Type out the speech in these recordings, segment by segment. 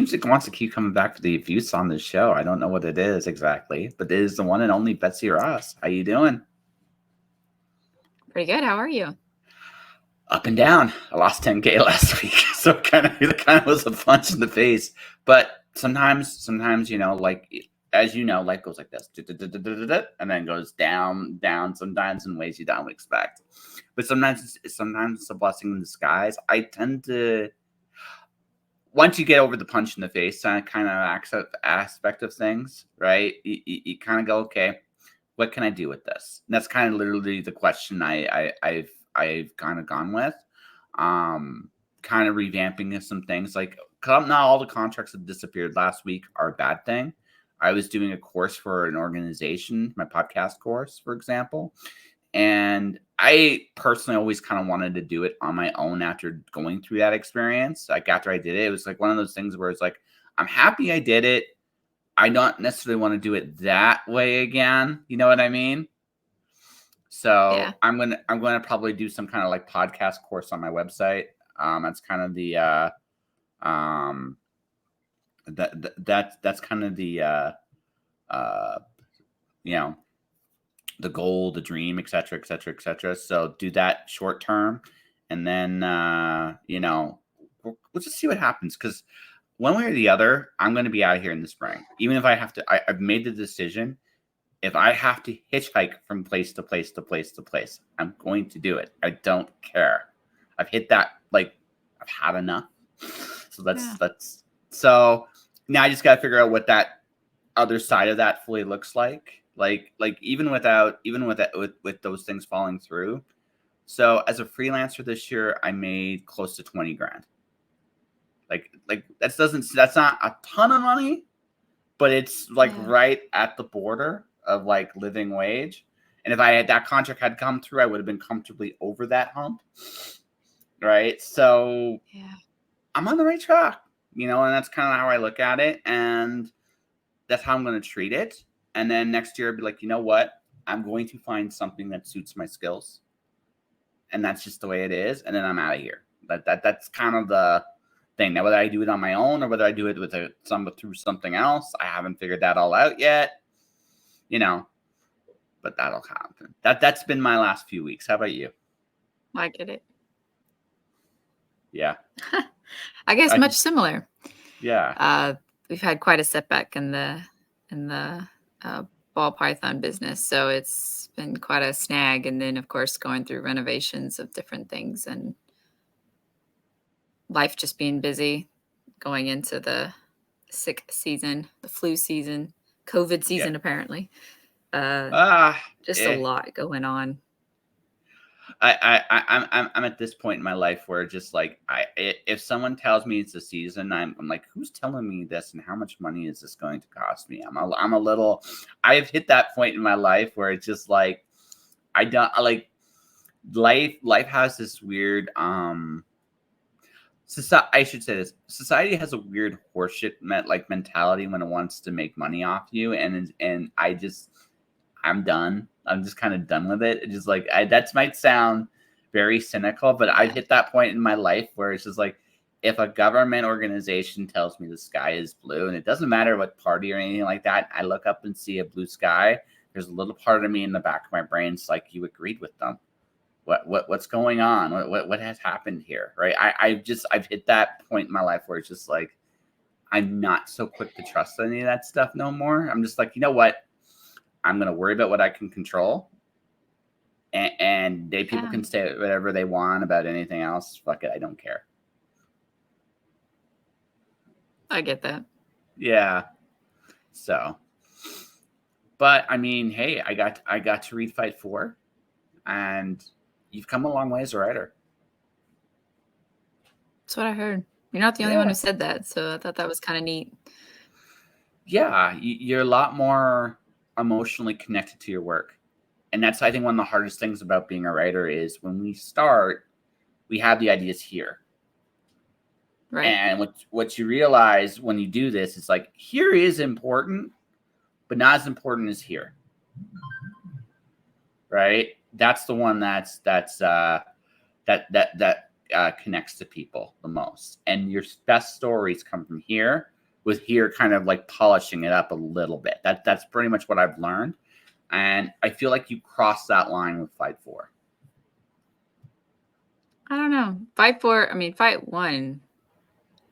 seems like it wants to keep coming back for the abuse on this show. I don't know what it is exactly, but it is the one and only Betsy Ross. How you doing? Pretty good. How are you? Up and down. I lost 10K last week, so it kind of was a punch in the face. But sometimes, like as you know, life goes like this, and then goes down, sometimes in ways you don't expect. But sometimes it's a blessing in disguise. I tend to, once you get over the punch in the face kind of aspect of things, right? You kind of go, okay, what can I do with this? And that's kind of literally the question I've kind of gone with. Kind of revamping some things. Like, not all the contracts that disappeared last week are a bad thing. I was doing a course for an organization, my podcast course, for example. And I personally always kind of wanted to do it on my own after going through that experience. Like, after I did it, it was like one of those things where it's like, I'm happy I did it. I don't necessarily want to do it that way again. You know what I mean? So Yeah. I'm gonna probably do some kind of like podcast course on my website. That's kind of the that's kind of the you know, the goal, the dream, et cetera, et cetera, et cetera. So do that short term, and then we'll just see what happens, because one way or the other, I'm going to be out of here in the spring. Even if I have to, I've made the decision. If I have to hitchhike from place to place to place to place, I'm going to do it. I don't care. I've hit that, like, I've had enough. So that's so now I just got to figure out what that other side of that fully looks like. Like even with those things falling through. So as a freelancer this year, I made close to 20 grand. Like that's not a ton of money, but it's like right at the border of like living wage. And if that contract had come through, I would have been comfortably over that hump. Right. So I'm on the right track, and that's kind of how I look at it. And that's how I'm going to treat it. And then next year I'd be like, you know what? I'm going to find something that suits my skills. And that's just the way it is. And then I'm out of here. That's kind of the thing. Now, whether I do it on my own or whether I do it with through something else, I haven't figured that all out yet. But that'll happen. That's been my last few weeks. How about you? I get it. Yeah. I guess much similar. Yeah. We've had quite a setback in the ball python business, so it's been quite a snag. And then, of course, going through renovations of different things and life just being busy, going into the sick season, the flu season, COVID season, apparently. Just a lot going on. I'm at this point in my life where just like if someone tells me it's a season, I'm like, who's telling me this, and how much money is this going to cost me? I've hit that point in my life where it's just like I don't like life has this weird I should say this. Society has a weird horseshit mentality when it wants to make money off you, and I'm done. I'm just kind of done with it. It's just like that might sound very cynical, but I've hit that point in my life where it's just like, if a government organization tells me the sky is blue, and it doesn't matter what party or anything like that, I look up and see a blue sky, there's a little part of me in the back of my brain. It's like, you agreed with them. What's going on? What has happened here? Right. I've hit that point in my life where it's just like, I'm not so quick to trust any of that stuff no more. I'm just like, you know what? I'm going to worry about what I can control. And people can say whatever they want about anything else. Fuck it. I don't care. I get that. Yeah. So, but I mean, hey, I got to read Fight 4, and you've come a long way as a writer. That's what I heard. You're not the only one who said that, so I thought that was kind of neat. Yeah, you're a lot more emotionally connected to your work. And that's, I think, one of the hardest things about being a writer is when we start, we have the ideas here. Right. And what you realize when you do this is like, here is important, but not as important as here. Right? That's the one that connects to people the most. And your best stories come from here, with here kind of like polishing it up a little bit. That's pretty much what I've learned. And I feel like you crossed that line with Fight 4. I don't know. Fight 4, I mean, Fight 1,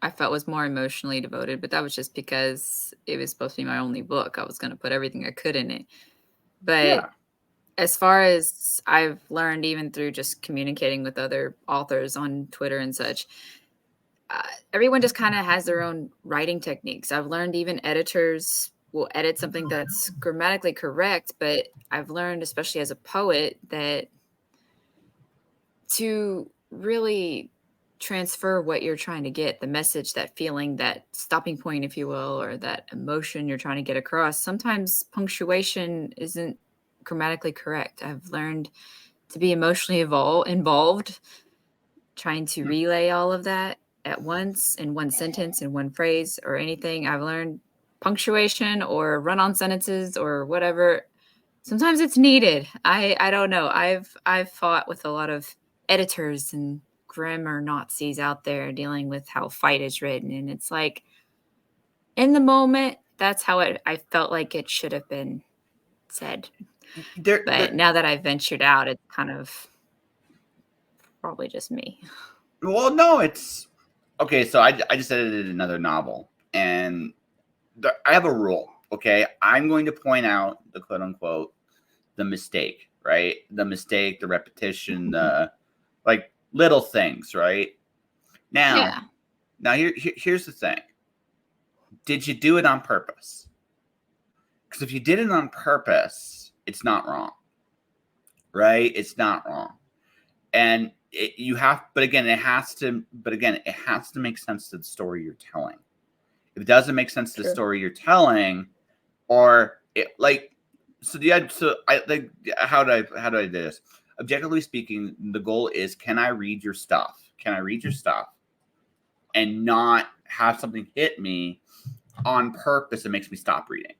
I felt was more emotionally devoted, but that was just because it was supposed to be my only book. I was going to put everything I could in it. But as far as I've learned, even through just communicating with other authors on Twitter and such, everyone just kind of has their own writing techniques. I've learned even editors will edit something that's grammatically correct, but I've learned, especially as a poet, that to really transfer what you're trying to get, the message, that feeling, that stopping point, if you will, or that emotion you're trying to get across, sometimes punctuation isn't grammatically correct. I've learned to be emotionally involved, trying to relay all of that at once in one sentence, in one phrase, or anything. I've learned punctuation or run-on sentences or whatever. Sometimes it's needed. I don't know. I've fought with a lot of editors and grammar Nazis out there dealing with how Fight is written, and it's like, in the moment, that's how I felt like it should have been said. But now that I've ventured out, it's kind of probably just me. Well, no, it's okay. So I just edited another novel, and I have a rule. Okay, I'm going to point out the quote unquote the mistake, right? The mistake, the repetition, the like little things, right? Now, here's the thing. Did you do it on purpose? Because if you did it on purpose, it's not wrong, right? It's not wrong, and but again, it has to make sense to the story you're telling. If it doesn't make sense to the story you're telling, or it like, how do I do this? Objectively speaking, the goal is, can I read your stuff? Can I read your stuff and not have something hit me on purpose that makes me stop reading?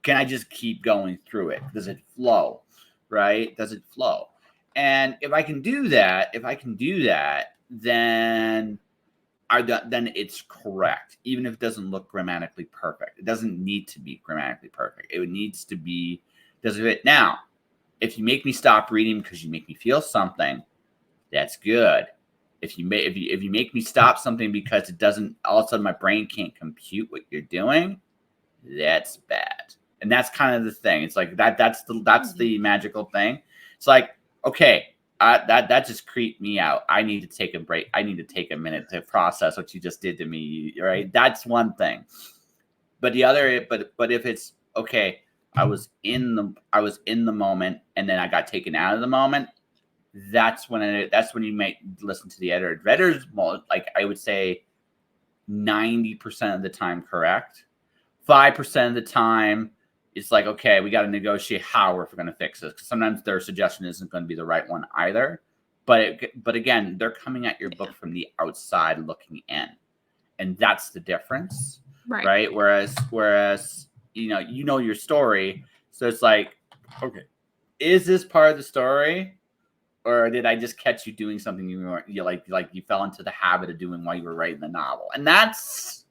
Can I just keep going through it? Does it flow? Right? Does it flow? And if I can do that, then it's correct, even if it doesn't look grammatically perfect. It doesn't need to be grammatically perfect. It needs to be, does it? Now, if you make me stop reading because you make me feel something, that's good. If you make me stop something because it doesn't, all of a sudden my brain can't compute what you're doing, that's bad. And that's kind of the thing. It's like that's the magical thing. It's like, okay, that just creeped me out. I need to take a break. I need to take a minute to process what you just did to me. Right? That's one thing. But the other, but if it's okay, I was in the moment, and then I got taken out of the moment. That's when you might listen to the editor. The editor's like, I would say 90% of the time correct. 5% of the time, it's like, okay, we got to negotiate how we're going to fix this. Because sometimes their suggestion isn't going to be the right one either. But again, they're coming at your book from the outside looking in, and that's the difference, right? Whereas you know your story, so it's like, okay, is this part of the story, or did I just catch you doing something you fell into the habit of doing while you were writing the novel? And that's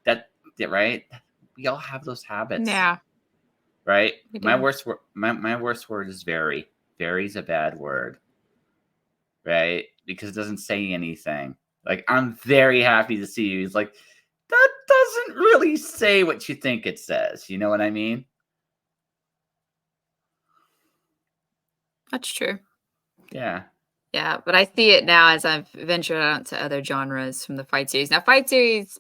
that, right? We all have those habits. Yeah. Right? My worst word is very. Very is a bad word. Right? Because it doesn't say anything. Like, I'm very happy to see you. It's like, that doesn't really say what you think it says. You know what I mean? That's true. Yeah. Yeah, but I see it now as I've ventured out to other genres from the Fight series. Now, Fight series,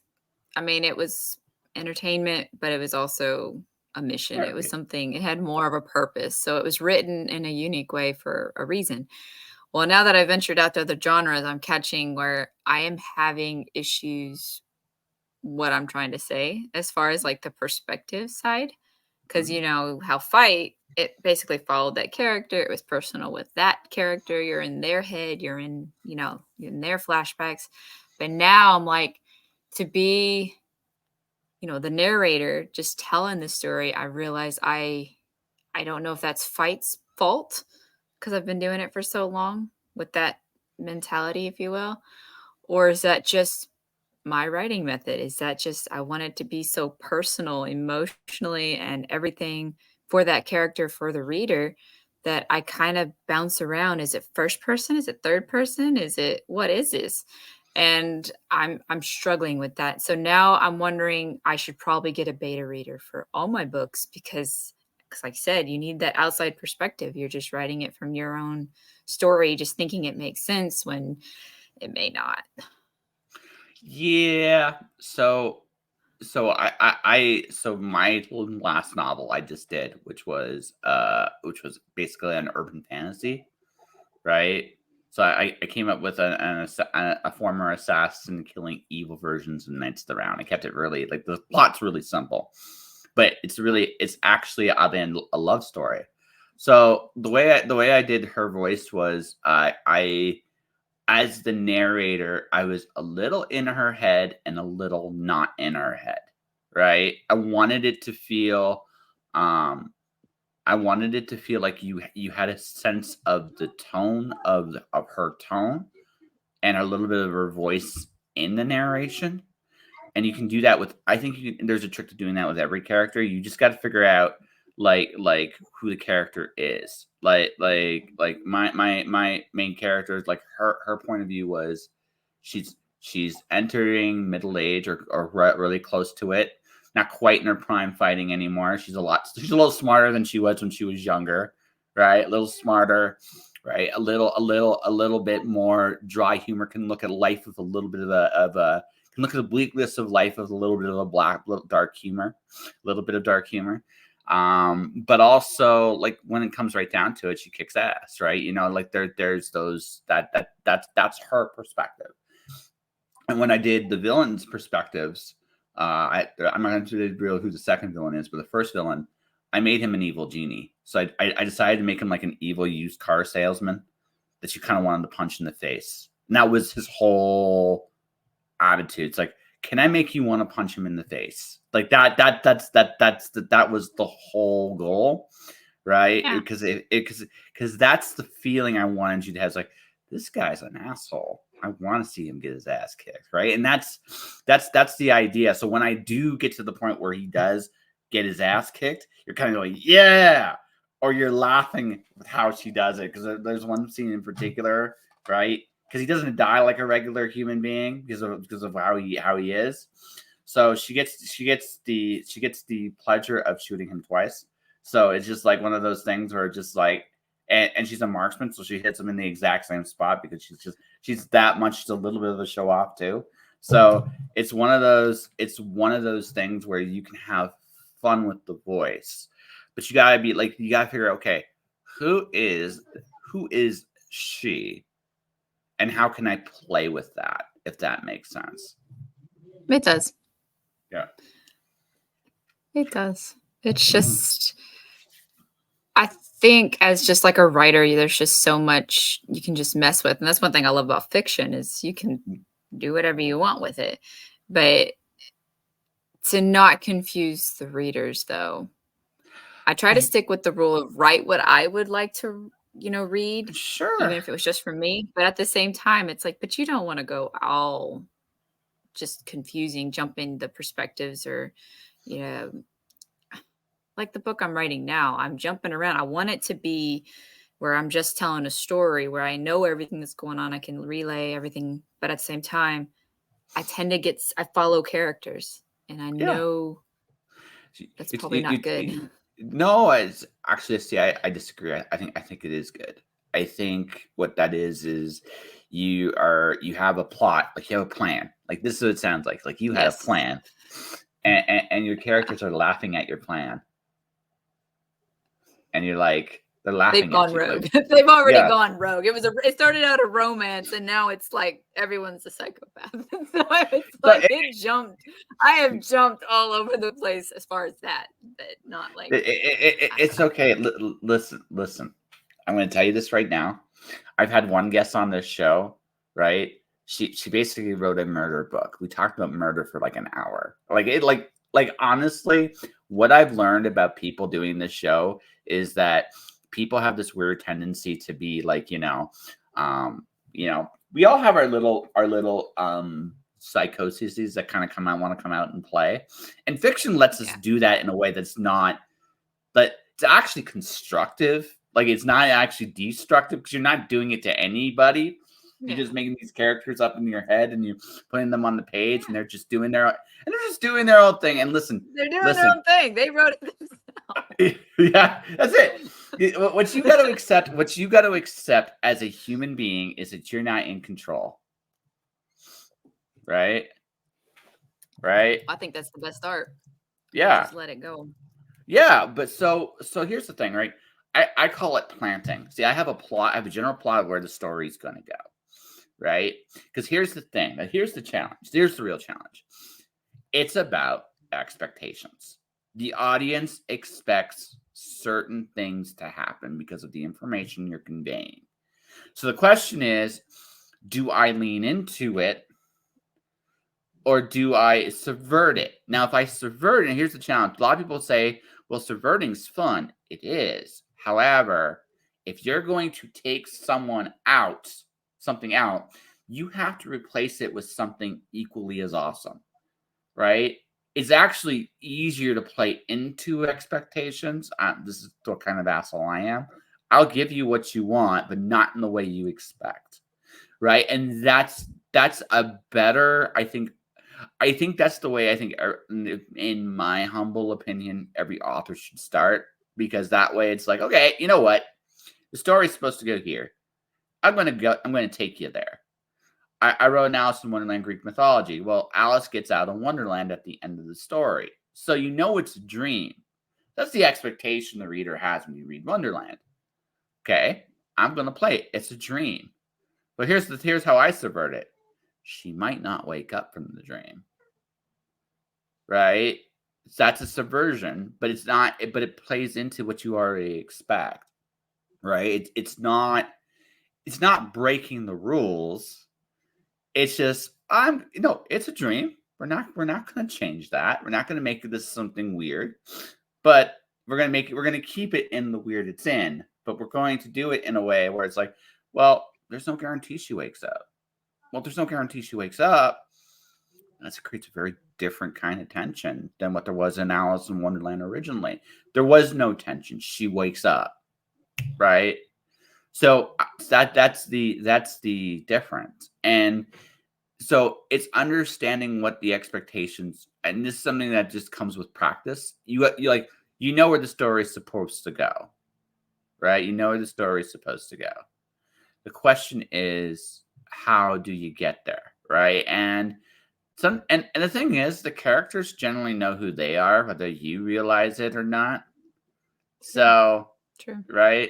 I mean, it was entertainment, but it was also a mission. It was something, it had more of a purpose. So it was written in a unique way for a reason. Well, now that I've ventured out to other genres, I'm catching where I am having issues what I'm trying to say as far as like the perspective side. Because you know how Fight, it basically followed that character. It was personal with that character. You're in their head. You're in their flashbacks. But now I'm like, to be, the narrator just telling the story, I realize I don't know if that's Fight's fault because I've been doing it for so long with that mentality, if you will, or is that just my writing method. Is that just I want it to be so personal, emotionally, and everything for that character, for the reader, that I kind of bounce around. Is it first person? Is it third person? Is it what is this? And I'm struggling with that. So now I'm wondering I should probably get a beta reader for all my books because like I said, you need that outside perspective. You're just writing it from your own story, just thinking it makes sense when it may not. Yeah. So my last novel I just did, which was basically an urban fantasy, right? So I came up with a former assassin killing evil versions of Knights of the Round. I kept it really like the plot's really simple, but it's actually a love story. So the way I did her voice was I as the narrator, I was a little in her head and a little not in her head, right? Um I wanted it to feel like you had a sense of the tone of her tone and a little bit of her voice in the narration. And you can do that with I think there's a trick to doing that with every character. You just got to figure out like who the character is. Like my main character is like her point of view was she's entering middle age or really close to it. Not quite in her prime fighting anymore. She's a little smarter than she was when she was younger, right? A little smarter, right? A little bit more dry humor. Can look at life with a little bit of a can look at the bleakness of life with a little bit of dark humor, a little bit of dark humor. But also like when it comes right down to it, she kicks ass, right? Like there's those that's her perspective. And when I did the villains' perspectives, I'm not going to reveal who the second villain is, but the first villain, I made him an evil genie. So I decided to make him like an evil used car salesman that you kind of wanted to punch in the face. And that was his whole attitude. It's like, can I make you want to punch him in the face? Like that was the whole goal, right? Yeah. Because that's the feeling I wanted you to have. It's like, this guy's an asshole. I want to see him get his ass kicked, right? And that's the idea. So when I do get to the point where he does get his ass kicked, you're kind of going, yeah, or you're laughing with how she does it because there's one scene in particular, right? Because he doesn't die like a regular human being because of how he is. So she gets the pleasure of shooting him twice. So it's just like one of those things where just like and she's a marksman, so she hits him in the exact same spot because she's that much just a little bit of a show off too. So it's one of those things where you can have fun with the voice, but you gotta figure out, okay, who is she, and how can I play with that, if that makes sense? It does. Yeah. It does. It's just I think as just like a writer, there's just so much you can just mess with. And that's one thing I love about fiction is you can do whatever you want with it. But to not confuse the readers though. I try to stick with the rule of write what I would like to, read, even Sure. if it was just for me. But at the same time, it's like, but you don't want to go all just confusing, jumping the perspectives or, you know, like the book I'm writing now, I'm jumping around. I want it to be where I'm just telling a story where I know everything that's going on. I can relay everything, but at the same time, I follow characters and I Yeah. know that's It's probably not good. no, it's actually, see, I disagree. I think it is good. I think what that is you have a plot, like you have a plan. Like this is what it sounds like. Like you had a Yes. plan, and your Yeah. characters are laughing at your plan, and you're like, they're They've laughing at gone you. rogue. Like, They've already yeah, gone rogue. It started out a romance and now it's like everyone's a psychopath. So it's no, like I have jumped all over the place as far as that, but not like I don't it's know. okay. Listen. I'm going to tell you this right now. I've had one guest on this show, right? She basically wrote a murder book. We talked about murder for like an hour. Like honestly, what I've learned about people doing this show is that people have this weird tendency to be like, we all have our little psychoses that kind of want to come out and play. And fiction lets us Yeah. do that in a way that's not, but it's actually constructive. Like it's not actually destructive because you're not doing it to anybody. You're just making these characters up in your head and you're putting them on the page and they're just doing their own thing. And listen, They're doing their own thing. They wrote it themselves. Yeah, that's it. What you got to accept as a human being is that you're not in control. Right? Right? I think that's the best art. Yeah. Just let it go. Yeah, but so here's the thing, right? I call it planting. See, I have a plot, I have a general plot of where the story's going to go. Right? Because here's the thing. Here's the challenge. Here's the real challenge. It's about expectations. The audience expects certain things to happen because of the information you're conveying. So the question is, do I lean into it or do I subvert it? Now, if I subvert it, and here's the challenge. A lot of people say, well, subverting's fun. It is. However, if you're going to take something out, you have to replace it with something equally as awesome, right? It's actually easier to play into expectations. This is the kind of asshole I am. I'll give you what you want, but not in the way you expect, right? And that's a better, I think that's the way I think, in my humble opinion, every author should start, because that way it's like, okay, you know what? The story's supposed to go here. I'm going to take you there. I wrote an Alice in Wonderland Greek mythology. Well, Alice gets out of Wonderland at the end of the story. So you know it's a dream. That's the expectation the reader has when you read Wonderland. Okay, I'm going to play it. It's a dream. But here's how I subvert it. She might not wake up from the dream. Right? That's a subversion, but it's not, but it plays into what you already expect. Right? It's not breaking the rules. It's just, it's a dream. We're not going to change that. We're not going to make this something weird, but we're going to keep it in the weird it's in, but we're going to do it in a way where it's like, well, there's no guarantee she wakes up. Well, there's no guarantee she wakes up. That creates a very different kind of tension than what there was in Alice in Wonderland originally. There was no tension. She wakes up, right? So that's the difference. And so it's understanding what the expectations, and this is something that just comes with practice. You know where the story is supposed to go, right? You know where the story is supposed to go. The question is, how do you get there, right? And the thing is, the characters generally know who they are, whether you realize it or not. So, true, right?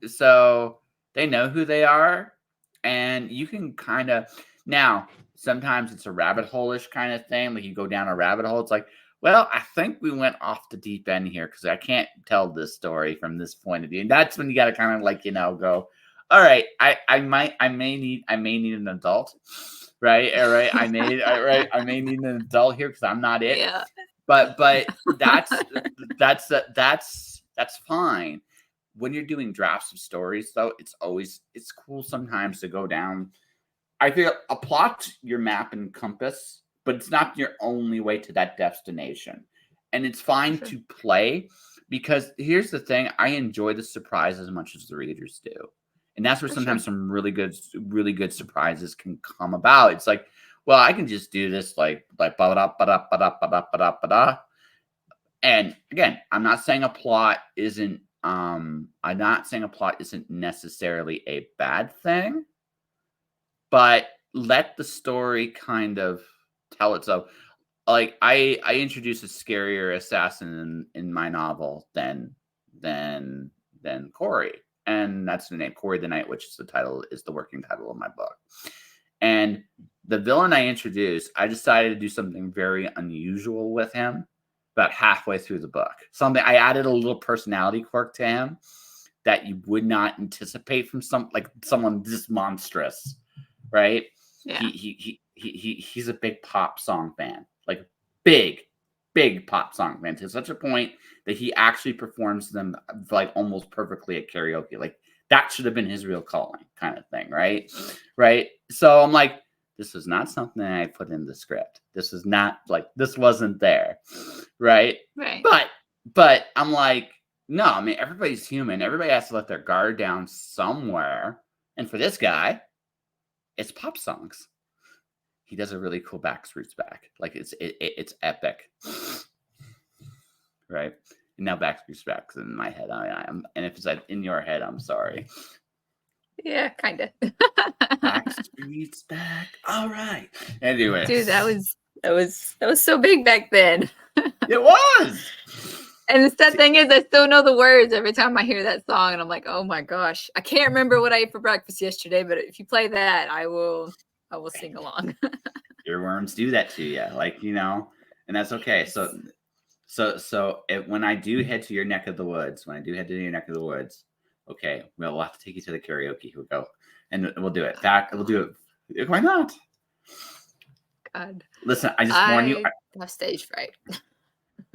So they know who they are, and you can kind of, now sometimes it's a rabbit hole-ish kind of thing. Like you go down a rabbit hole, it's like, well, I think we went off the deep end here because I can't tell this story from this point of view. And that's when you got to kind of go, all right, I may need an adult, right? All right, I may need an adult here because I'm not it. Yeah. But that's fine. When you're doing drafts of stories, though, it's cool sometimes to go down. I feel a plot's your map and compass, but it's not your only way to that destination. And it's fine to play, because here's the thing. I enjoy the surprise as much as the readers do. And that's where sometimes some really good surprises can come about. It's like, well, I can just do this like ba-da-ba-da-ba-da-ba-da-ba-da. And again, I'm not saying a plot isn't necessarily a bad thing, but let the story kind of tell itself. Like I introduce a scarier assassin in my novel than Corey. And that's the name, Corey the Night Witch is the working title of my book. And the villain I introduced, I decided to do something very unusual with him about halfway through the book. I added a little personality quirk to him that you would not anticipate from someone this monstrous, right? Yeah. He's a big pop song fan, like big pop song fan, to such a point that he actually performs them like almost perfectly at karaoke. Like that should have been his real calling, kind of thing, right? So I'm like, this was not something I put in the script. This is not like, this wasn't there. Right. Right. But I'm like, no, I mean, everybody's human. Everybody has to let their guard down somewhere. And for this guy, it's pop songs. He does a really cool Backstreet's Back. Like it's epic. Right. And now Backstreet's Back is in my head. I am, and if it's in your head, I'm sorry. Yeah, kind of. Backstreet's Back. All right. Anyway, Dude, that was so big back then. It was. And the sad thing is, I still know the words every time I hear that song, and I'm like, oh my gosh, I can't remember what I ate for breakfast yesterday, but if you play that, I will sing along. Earworms do that to you, like, and that's okay. Yes. So when I do head to your neck of the woods, okay, we'll have to take you to the karaoke. Here we go, and we'll do it. We'll do it. Why not? God. Listen, I just warn you. I have stage fright.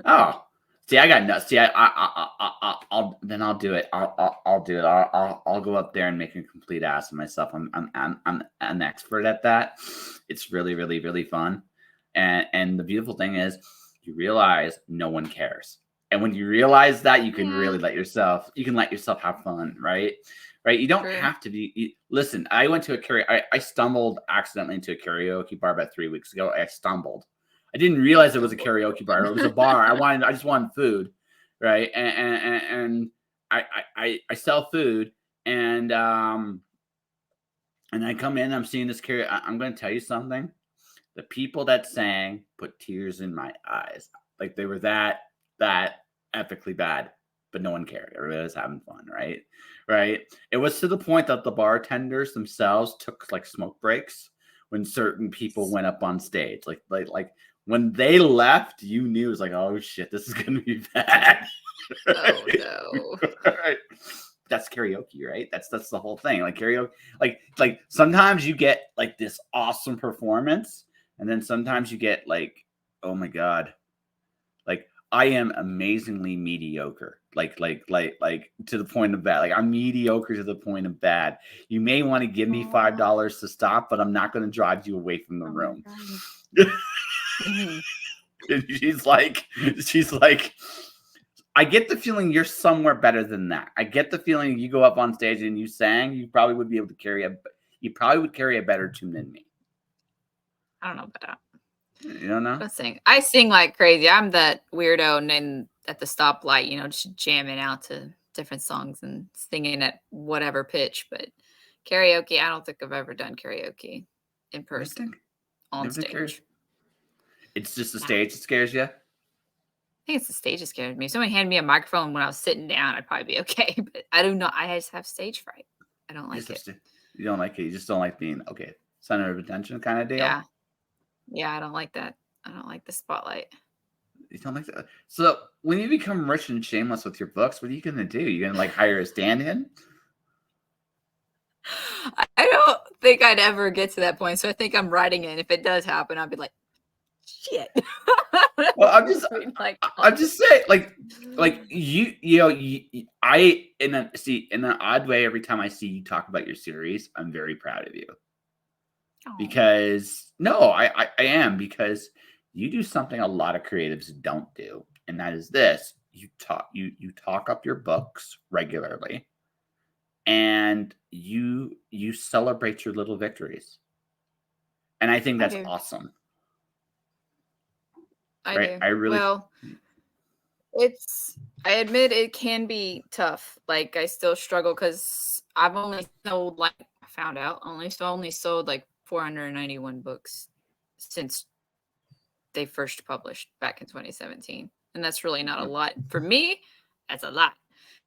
Oh, see, I got nuts. See, I'll do it. I'll do it. I'll go up there and make a complete ass of myself. I'm an expert at that. It's really, really, really fun. And the beautiful thing is, you realize no one cares. And when you realize that, you can really let yourself have fun, right? Right. You don't have to be. Listen, I went to a karaoke. I stumbled accidentally into a karaoke bar about 3 weeks ago. I stumbled. I didn't realize it was a karaoke bar. It was a bar. I just wanted food, right? And I sell food, and I come in. I'm seeing this karaoke. I'm going to tell you something. The people that sang put tears in my eyes. Like, they were that epically bad, but no one cared. Everybody was having fun, right? Right. It was to the point that the bartenders themselves took like smoke breaks when certain people went up on stage. Like when they left, you knew it was like, oh shit, this is gonna be bad. Oh no. Right. That's karaoke, right? That's the whole thing. Like karaoke, like sometimes you get like this awesome performance, and then sometimes you get like, oh my god, like I am amazingly mediocre. Like to the point of bad. Like I'm mediocre to the point of bad. You may want to give me $5 to stop, but I'm not going to drive you away from the room. And she's like, I get the feeling you're somewhere better than that. I get the feeling you go up on stage and you sang, you probably would be able to carry a better tune than me. I don't know about that. You don't know? I sing like crazy. I'm that weirdo, and then at the stoplight, just jamming out to different songs and singing at whatever pitch. But karaoke, I don't think I've ever done karaoke in person on stage. It's just the stage that scares you? I think it's the stage that scares me. If somebody handed me a microphone when I was sitting down, I'd probably be okay. But I do not. I just have stage fright. I don't like it. You don't like it. You just don't like being center of attention kind of deal. Yeah, I don't like that. I don't like the spotlight. You don't like that. So when you become rich and shameless with your books, what are you gonna do? You gonna like hire a stand-in? I don't think I'd ever get to that point. So I think I'm writing it. If it does happen, I'll be like, shit. Well, I'm just saying, in an odd way, every time I see you talk about your series, I'm very proud of you. Because I am, because you do something a lot of creatives don't do, and that is this: you talk up your books regularly, and you celebrate your little victories, and I think that's awesome. I admit it can be tough. Like, I still struggle because I've only sold, like, I found out, only sold like 491 books since they first published back in 2017. And that's really not a lot. For me, that's a lot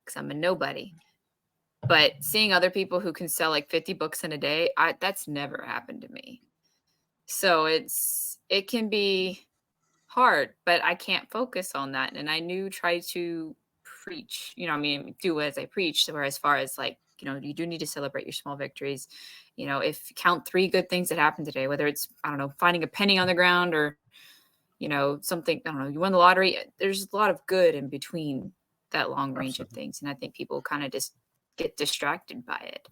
because I'm a nobody. But seeing other people who can sell like 50 books in a day, that's never happened to me. So it can be hard, but I can't focus on that. And I try to preach, do as I preach. So, where as far as like, you do need to celebrate your small victories. If count 3 good things that happened today, whether it's, I don't know, finding a penny on the ground or, something, I don't know, you won the lottery. There's a lot of good in between that long range of things. And I think people kind of just get distracted by it.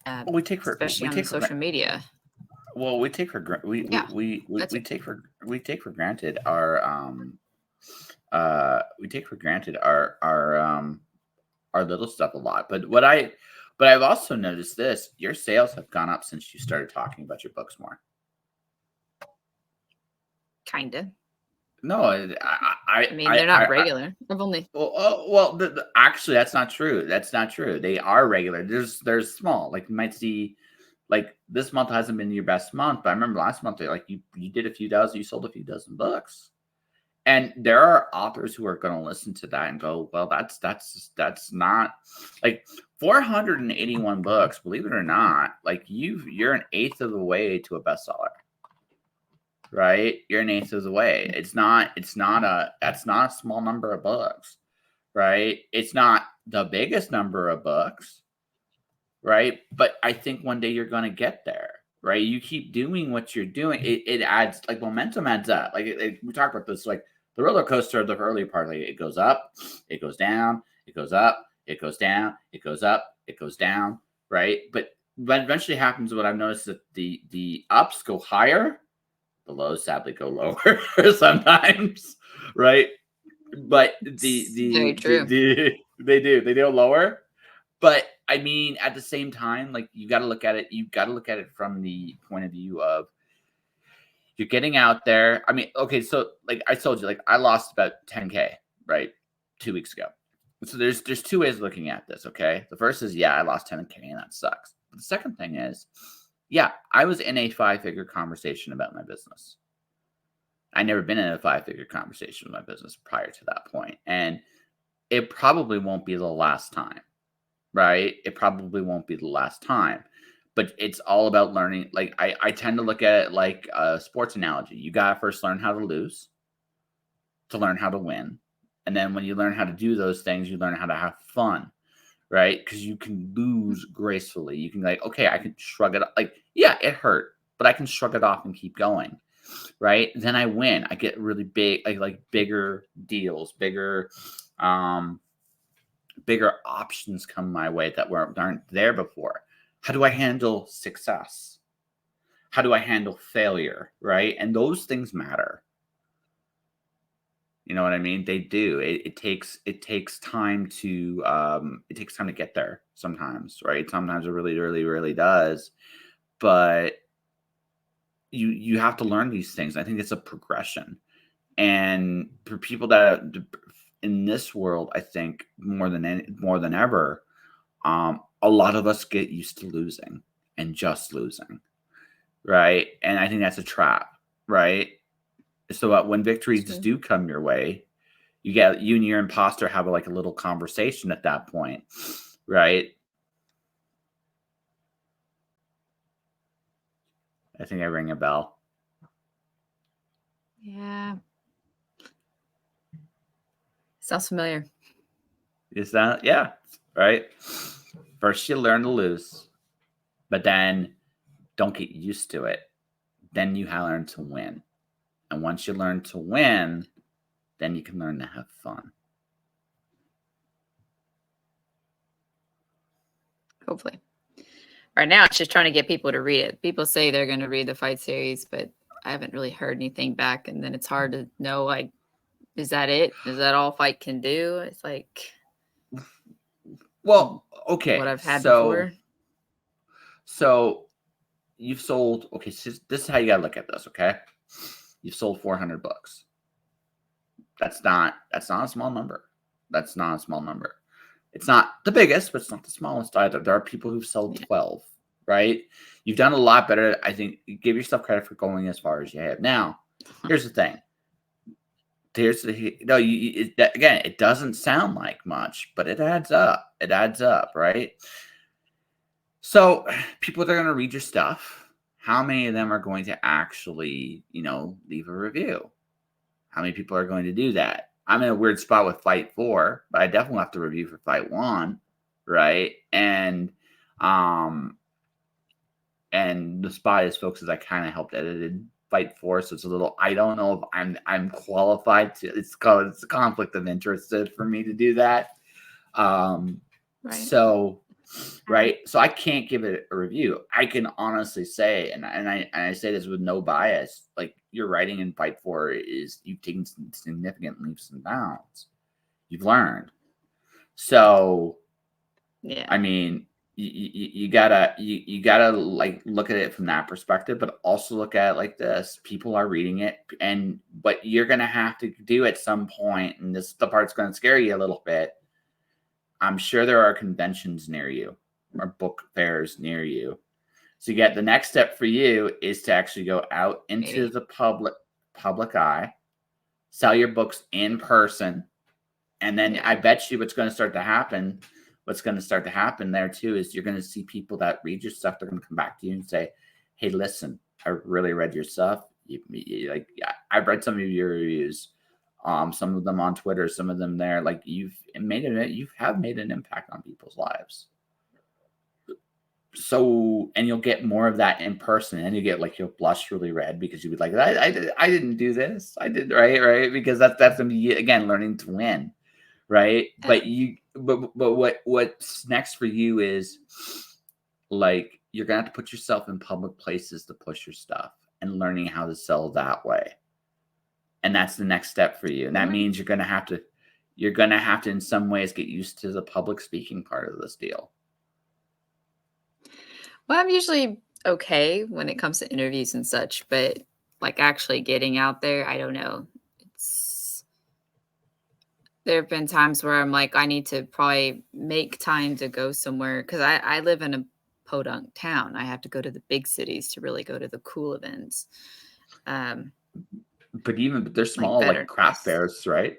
Especially on social media. Well, we take for Yeah, that's we it. take for granted we take for granted our little stuff a lot. But I've also noticed this: your sales have gone up since you started talking about your books more. Kinda. No, I mean, they're not regular. I've only actually, that's not true. That's not true. They are regular. There's small. Like you might see, like this month hasn't been your best month, but I remember last month, like you did a few dozen, you sold a few dozen books, and there are authors who are going to listen to that and go, well, that's not like 481 books. Believe it or not, like you're an eighth of the way to a bestseller. Right, you're an eighth of the way. That's not a small number of books, right? It's not the biggest number of books, right? But I think one day you're going to get there, right? You keep doing what you're doing. It adds, like, momentum adds up. We talked about this, like the roller coaster of the early part. Like it goes up, it goes down, it goes up, it goes down, it goes up, it goes down, right? But what eventually happens, what I've noticed, that the ups go higher, the lows sadly go lower sometimes, right? But it's very true. they do lower. But I mean, at the same time, like you got to look at it. You got to look at it from the point of view of you're getting out there. I mean, okay, so like I told you, like I lost about 10K, right, 2 weeks ago. So there's two ways of looking at this. Okay, the first is, yeah, I lost 10K and that sucks. But the second thing is, yeah, I was in a 5-figure conversation about my business. I never been in a 5-figure conversation with my business prior to that point, and it probably won't be the last time, right? It probably won't be the last time, but it's all about learning. Like I tend to look at it like a sports analogy. You gotta first learn how to lose to learn how to win, and then when you learn how to do those things, you learn how to have fun, right? Because you can lose gracefully. You can, like, okay, I can shrug it off. Like, yeah, it hurt, but I can shrug it off and keep going, right? Then I win. I get really big, like bigger deals, um, bigger options come my way that aren't there before. How do I handle success? How do I handle failure? Right? And those things matter. You know what I mean? They do. It takes time to get there sometimes, right? Sometimes it really, really, really does. But you have to learn these things. I think it's a progression. And for people that in this world, I think more than ever, a lot of us get used to losing and just losing, right? And I think that's a trap, right? So when victories do come your way, you and your imposter have like a little conversation at that point, right? I think I ring a bell. Yeah. Sounds familiar. Is that, yeah, right? First you learn to lose, but then don't get used to it. Then you learn to win. And once you learn to win, then you can learn to have fun. Hopefully. Right now, it's just trying to get people to read it. People say they're going to read the fight series, but I haven't really heard anything back. And then it's hard to know, like, is that it? Is that all fight can do? It's like, well, okay, what I've had before. So you've sold, okay, so this is how you got to look at this, okay? You've sold 400 books. That's not a small number. That's not a small number. It's not the biggest, but it's not the smallest either. There are people who've sold 12, right? You've done a lot better. I think give yourself credit for going as far as you have. Now, here's the thing. Again, it doesn't sound like much, but it adds up. It adds up, right? So people that are going to read your stuff, how many of them are going to actually, leave a review? How many people are going to do that? I'm in a weird spot with Fight 4, but I definitely have to review for Fight 1, right? And the spot is, folks, is I kind of helped edited Fight 4, so it's a little, I don't know if I'm qualified to, it's a conflict of interest for me to do that. Right. So right? So I can't give it a review. I can honestly say, and I say this with no bias, like your writing in Fight For is you've taken some significant leaps and bounds. You've learned. So Yeah. I mean, you gotta you gotta like look at it from that perspective, but also look at it like this: people are reading it, and what you're gonna have to do at some point, and this the part's gonna scare you a little bit. I'm sure there are conventions near you or book fairs near you. So you get the next step for you is to actually go out into Maybe. the public eye, sell your books in person, and then Yeah. I bet you what's going to start to happen there too is you're going to see people that read your stuff. They're going to come back to you and say, "Hey, listen, I really read your stuff. Like, yeah, I've read some of your reviews, some of them on Twitter, some of them there. Like, you have made an impact on people's lives." So, and you'll get more of that in person, and you get like you'll blush really red because you would like, I didn't do this, I did right, because that's gonna be again learning to win, right? Yeah. But what's next for you is like you're gonna have to put yourself in public places to push your stuff and learning how to sell that way, and that's the next step for you. And that Right. means you're gonna have to in some ways get used to the public speaking part of this deal. Well, I'm usually okay when it comes to interviews and such, but like actually getting out there, I don't know. It's there have been times where I'm like, I need to probably make time to go somewhere because I live in a podunk town. I have to go to the big cities to really go to the cool events. Um, But they're like small, like better craft place. fairs, right?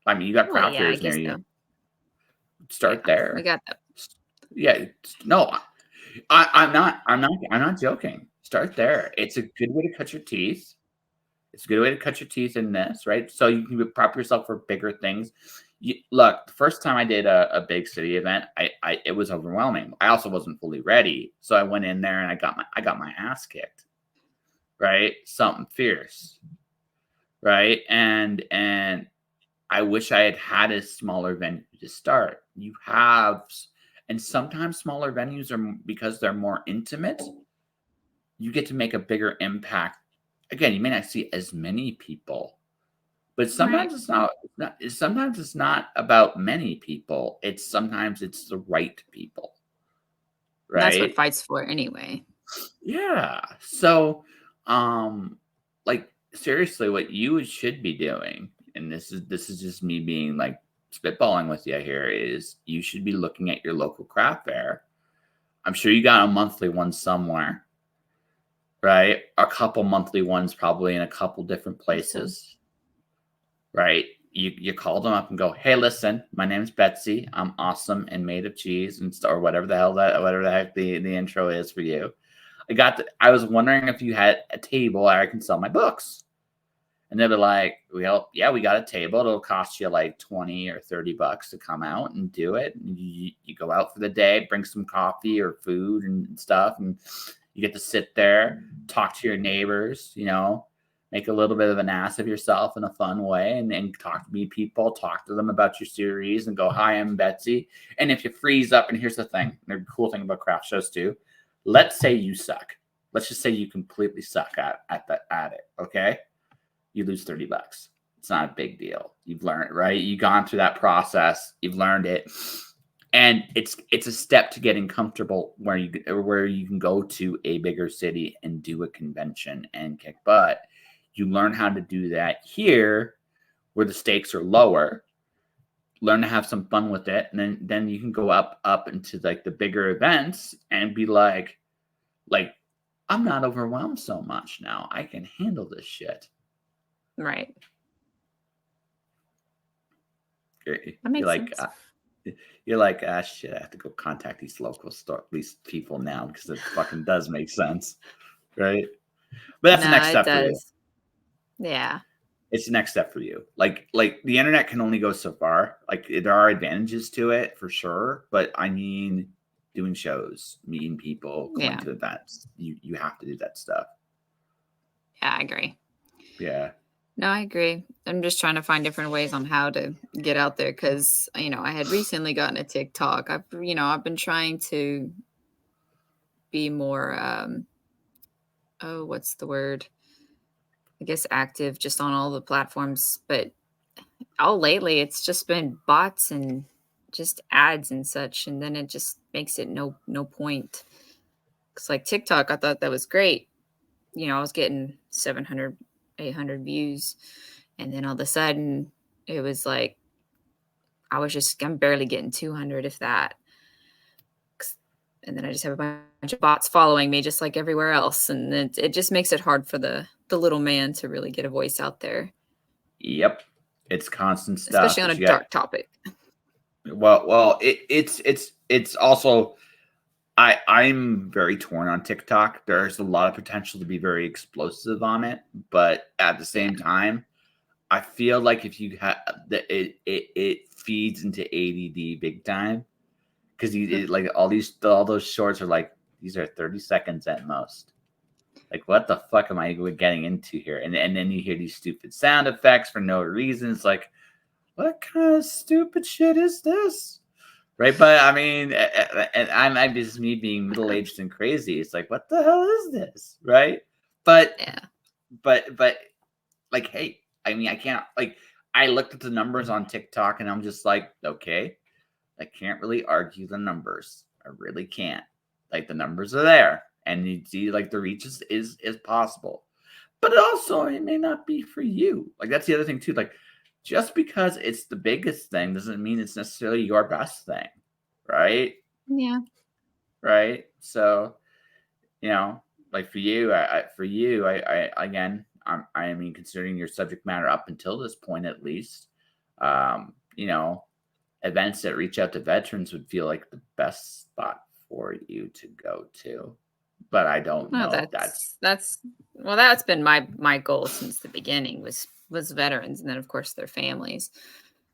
I mean, you got Well, craft yeah, I fairs near guess you. so. Start Yeah, we there. got that. Yeah, no, I'm not joking. Start there. It's a good way to cut your teeth. It's a good way to cut your teeth in this, right? So you can prep yourself for bigger things. Look, the first time I did a big city event, it was overwhelming. I also wasn't fully ready, so I went in there and I got my ass kicked, right? Something fierce, right? And I wish I had had a smaller venue to start. And sometimes smaller venues are because they're more intimate. You get to make a bigger impact. Again, you may not see as many people, but Right. sometimes it's not about many people. Sometimes it's the right people, And that's what right? fights for anyway. Yeah. So, like seriously, what you should be doing, and this is just me being like spitballing with you here, is you should be looking at your local craft fair. I'm sure you got a monthly one somewhere, right? A couple monthly ones probably in a couple different So, places, right? You call them up and go, "Hey, listen, my name's Betsy. I'm awesome and made of cheese or whatever the heck the intro is for you. I was wondering if you had a table where I can sell my books." And they'll be like, "Well, yeah, we got a table. It'll cost you like 20 or 30 bucks to come out and do it. And you go out for the day, bring some coffee or food and stuff, and you get to sit there, talk to your neighbors, make a little bit of an ass of yourself in a fun way, and meet people, talk to them about your series, and go, 'Hi, I'm Betsy.' And if you freeze up, and here's the thing, the cool thing about craft shows too, let's say you suck. Let's just say you completely suck at it. Okay, you lose 30 bucks. It's not a big deal. You've learned, right? You've gone through that process. You've learned it. And it's a step to getting comfortable where you can go to a bigger city and do a convention and kick butt. You learn how to do that here where the stakes are lower. Learn to have some fun with it, and then you can go up into like the bigger events and be like I'm not overwhelmed so much now. I can handle this shit. right. You're, That you're makes like, sense. shit, I have to go contact these people now because it fucking does make sense, right? But that's the No, next it step for you. does. Yeah. It's the next step for you. Like the internet can only go so far. Like there are advantages to it for sure, but I mean, doing shows, meeting people, going Yeah. to events, you have to do that stuff. Yeah, I agree. Yeah. No, I agree. I'm just trying to find different ways on how to get out there because, I had recently gotten a TikTok. I've been trying to be more, oh, what's the word? I guess active just on all the platforms. But all lately, it's just been bots and just ads and such. And then it just makes it no point. It's like TikTok, I thought that was great. I was getting 700, 800 views. And then all of a sudden, it was like, I'm barely getting 200, if that. And then I just have a bunch of bots following me just like everywhere else. And it just makes it hard for the little man to really get a voice out there, Yep, it's constant stuff. especially on But a you got dark topic. it's also I'm very torn on TikTok. There's a lot of potential to be very explosive on it, but at the Yeah. same time, I feel like if you have it feeds into ADD big time because like all those shorts are like these are 30 seconds at most. Like what the fuck am I getting into here? And then you hear these stupid sound effects for no reason. It's like what kind of stupid shit is this? Right, but I mean, and I'm just me being middle aged and crazy. It's like, what the hell is this, right? But Yeah. but like, hey, I mean, I can't like. I looked at the numbers on TikTok and I'm just like, okay, I can't really argue the numbers. I really can't. Like the numbers are there, and you see, like the reach is possible, but also it may not be for you. Like that's the other thing too. Like just because it's the biggest thing doesn't mean it's necessarily your best thing, right? Yeah. Right. So like for you, I mean, considering your subject matter up until this point, at least, um, you know, events that reach out to veterans would feel like the best spot for you to go to. But I don't No, know if that's that's been my goal since the beginning was veterans and then of course their families.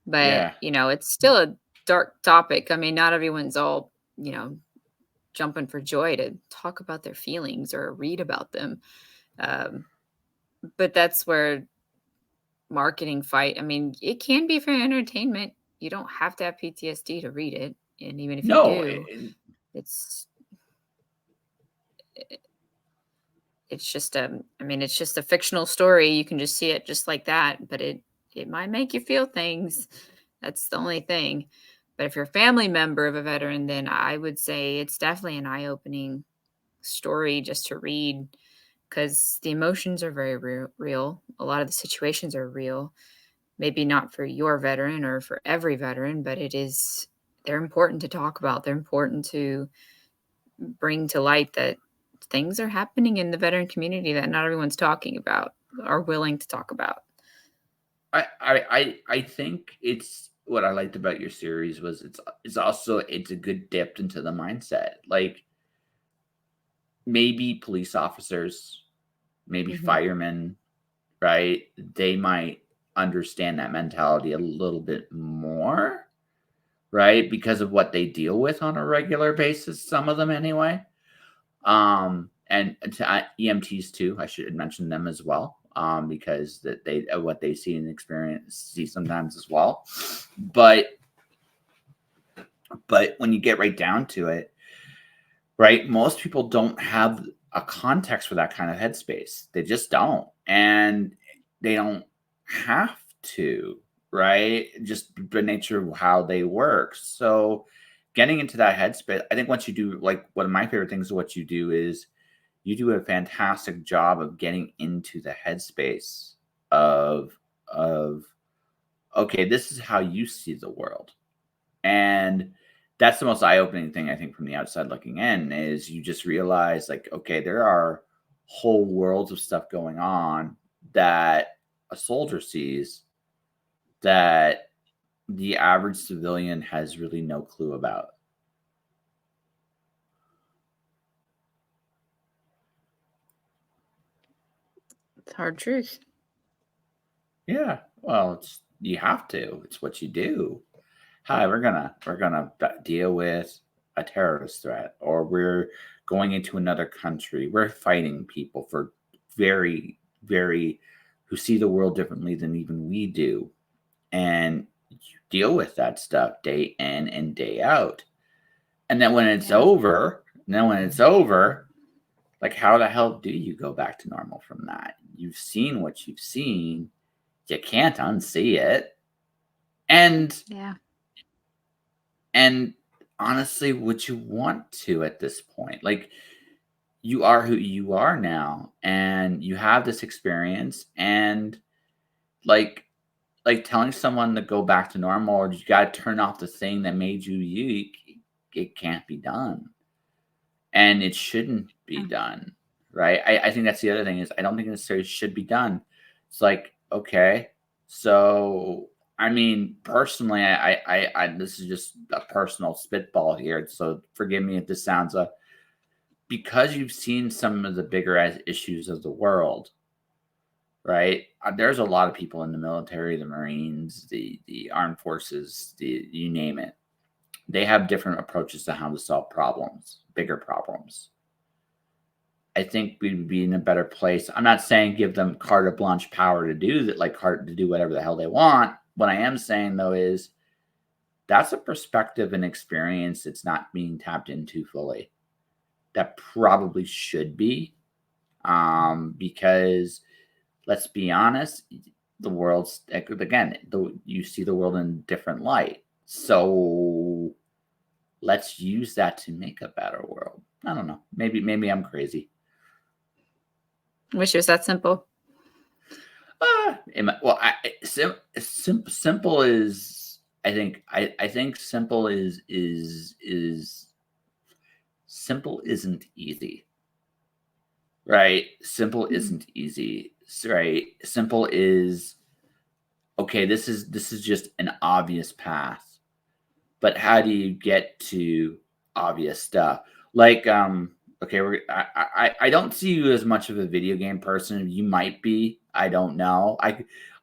But, yeah. it's still a dark topic. I mean, not everyone's all, jumping for joy to talk about their feelings or read about them. Um, but that's where marketing fight. I mean, it can be for entertainment. You don't have to have PTSD to read it. And even if you No, do, it's it's just it's just a fictional story. You can just see it just like that, but it might make you feel things. That's the only thing. But if you're a family member of a veteran, then I would say it's definitely an eye-opening story just to read because the emotions are very real. A lot of the situations are real. Maybe not for your veteran or for every veteran, but they're important to talk about. They're important to bring to light that things are happening in the veteran community that not everyone's talking about or willing to talk about. I think it's what I liked about your series was it's a good dip into the mindset. Like maybe police officers, maybe Mhm. firemen, right? They might understand that mentality a little bit more, right? Because of what they deal with on a regular basis, some of them anyway. And to EMTs too, I should mention them as well, because that they what they see and see sometimes as well. But when you get right down to it, right, most people don't have a context for that kind of headspace. They just don't, and they don't have to, right? Just the nature of how they work. So getting into that headspace, I think once you do, like one of my favorite things, what you do is you do a fantastic job of getting into the headspace of okay, this is how you see the world. And that's the most eye-opening thing I think from the outside looking in is you just realize like, okay, there are whole worlds of stuff going on that a soldier sees that the average civilian has really no clue about. It's hard truth. Yeah, well, you have to. It's what you do. Hi, we're gonna deal with a terrorist threat, or we're going into another country. We're fighting people for very, very who see the world differently than even we do. And you deal with that stuff day in and day out. And then when it's Yeah. over, like how the hell do you go back to normal from that? You've seen what you've seen. You can't unsee it. And Yeah. and honestly, would you want to at this point? Like you are who you are now and you have this experience and like telling someone to go back to normal or you got to turn off the thing that made you you, it can't be done and it shouldn't be Yeah. done, right? I think that's the other thing is I don't think it necessarily should be done. It's like, okay, so I mean, personally, I this is just a personal spitball here, so forgive me if this sounds because you've seen some of the bigger issues of the world, right? There's a lot of people in the military, the Marines, the armed forces, the you name it. They have different approaches to how to solve problems, bigger problems. I think we'd be in a better place. I'm not saying give them carte blanche power to do that, like to do whatever the hell they want. What I am saying though is that's a perspective and experience that's not being tapped into fully. That probably should be, because let's be honest, the world's again, you see the world in a different light. So let's use that to make a better world. I don't know. Maybe I'm crazy. Wish it was that simple. Well, simple is. I think simple is simple isn't easy, right? Simple isn't easy, right? Simple is okay. This is just an obvious path, but how do you get to obvious stuff? Like, okay, I don't see you as much of a video game person. You might be. I don't know.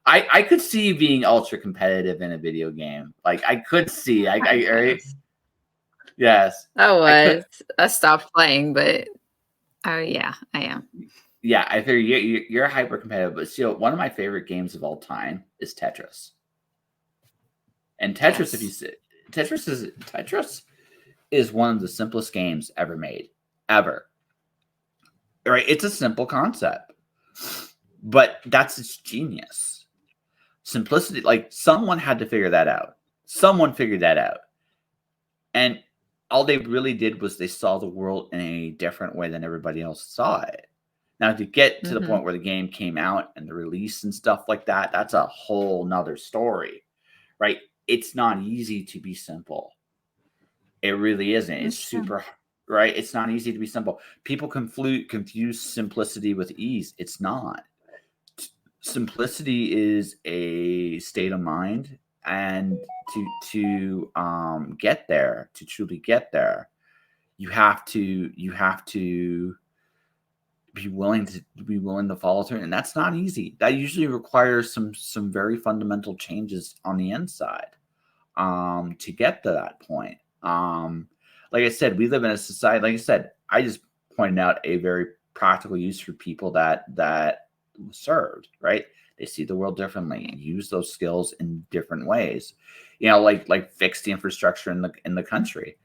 I could see you being ultra competitive in a video game. Like I could see. I right? Yes. I I could. was. I stopped playing, but oh yeah, I am. Yeah, I figure you're hyper competitive. But still, one of my favorite games of all time is Tetris. And Tetris, if you Yes. say Tetris is one of the simplest games ever made, ever. Right? It's a simple concept, but that's its genius. Simplicity, like someone had to figure that out. Someone figured that out. And all they really did was they saw the world in a different way than everybody else saw it. Now, to get to the Mm-hmm. point where the game came out and the release and stuff like that, that's a whole nother story, right? It's not easy to be simple. It really isn't. It's That's true. super right. It's not easy to be simple. People confuse simplicity with ease. It's not. Simplicity is a state of mind, and to get there, to truly get there, you have to be willing to follow through, and that's not easy. That usually requires some very fundamental changes on the inside to get to that point. Like I said, we live in a society, like I said, I just pointed out a very practical use for people that served, right? They see the world differently and use those skills in different ways. Like fix the infrastructure in the country.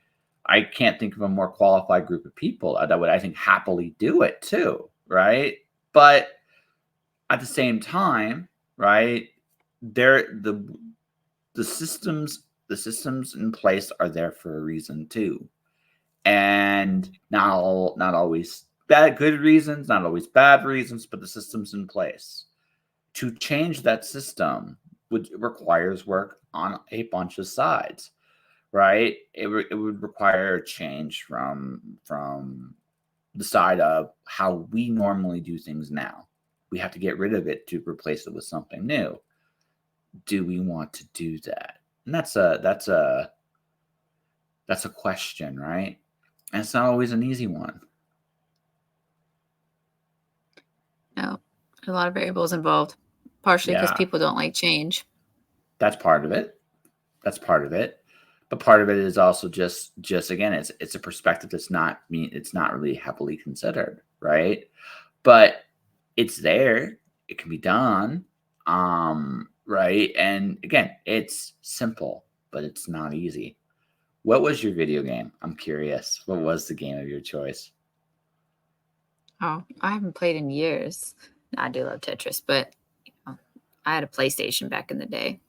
I can't think of a more qualified group of people that would, I think, happily do it too, right? But at the same time, right, there the systems in place are there for a reason too, and not always good reasons, not always bad reasons, but the systems in place to change that system requires work on a bunch of sides, right? It would require a change from the side of how we normally do things now. We have to get rid of it to replace it with something new. Do we want to do that? And that's a question, right? And it's not always an easy one. No, a lot of variables involved. Partially because Yeah, people don't like change. that's part of it. That's part of it. But part of it is also just again, it's a perspective that's it's not really heavily considered, right? But it's there. it can be done. Right. And again, it's simple, but it's not easy. What was your video game? I'm curious. What was the game of your choice? Oh, I haven't played in years. I do love Tetris, but I had a PlayStation back in the day.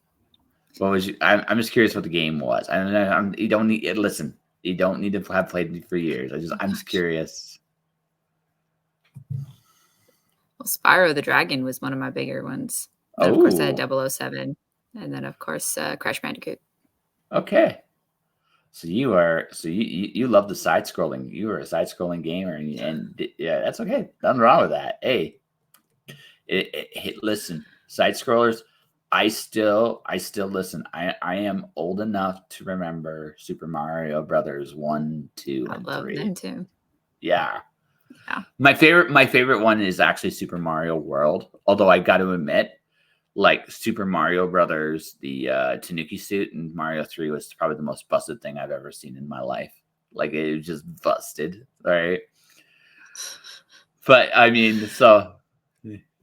What was you? I'm just curious what the game was. You don't need listen. You don't need to have played it for years. I'm just curious. Well, Spyro the Dragon was one of my bigger ones. Then, of course, I had Oh, 007. And then, of course, Crash Bandicoot. okay. So you love the side scrolling. You were a side scrolling gamer, and yeah, that's okay. Nothing wrong with that. Hey, listen, side scrollers. I still listen. I am old enough to remember Super Mario Brothers 1, 2, I and love 3. them too. Yeah. Yeah. My favorite one is actually Super Mario World. Although I got to admit, like Super Mario Brothers, the Tanuki suit and Mario 3 was probably the most busted thing I've ever seen in my life. Like it was just busted, right? But I mean, so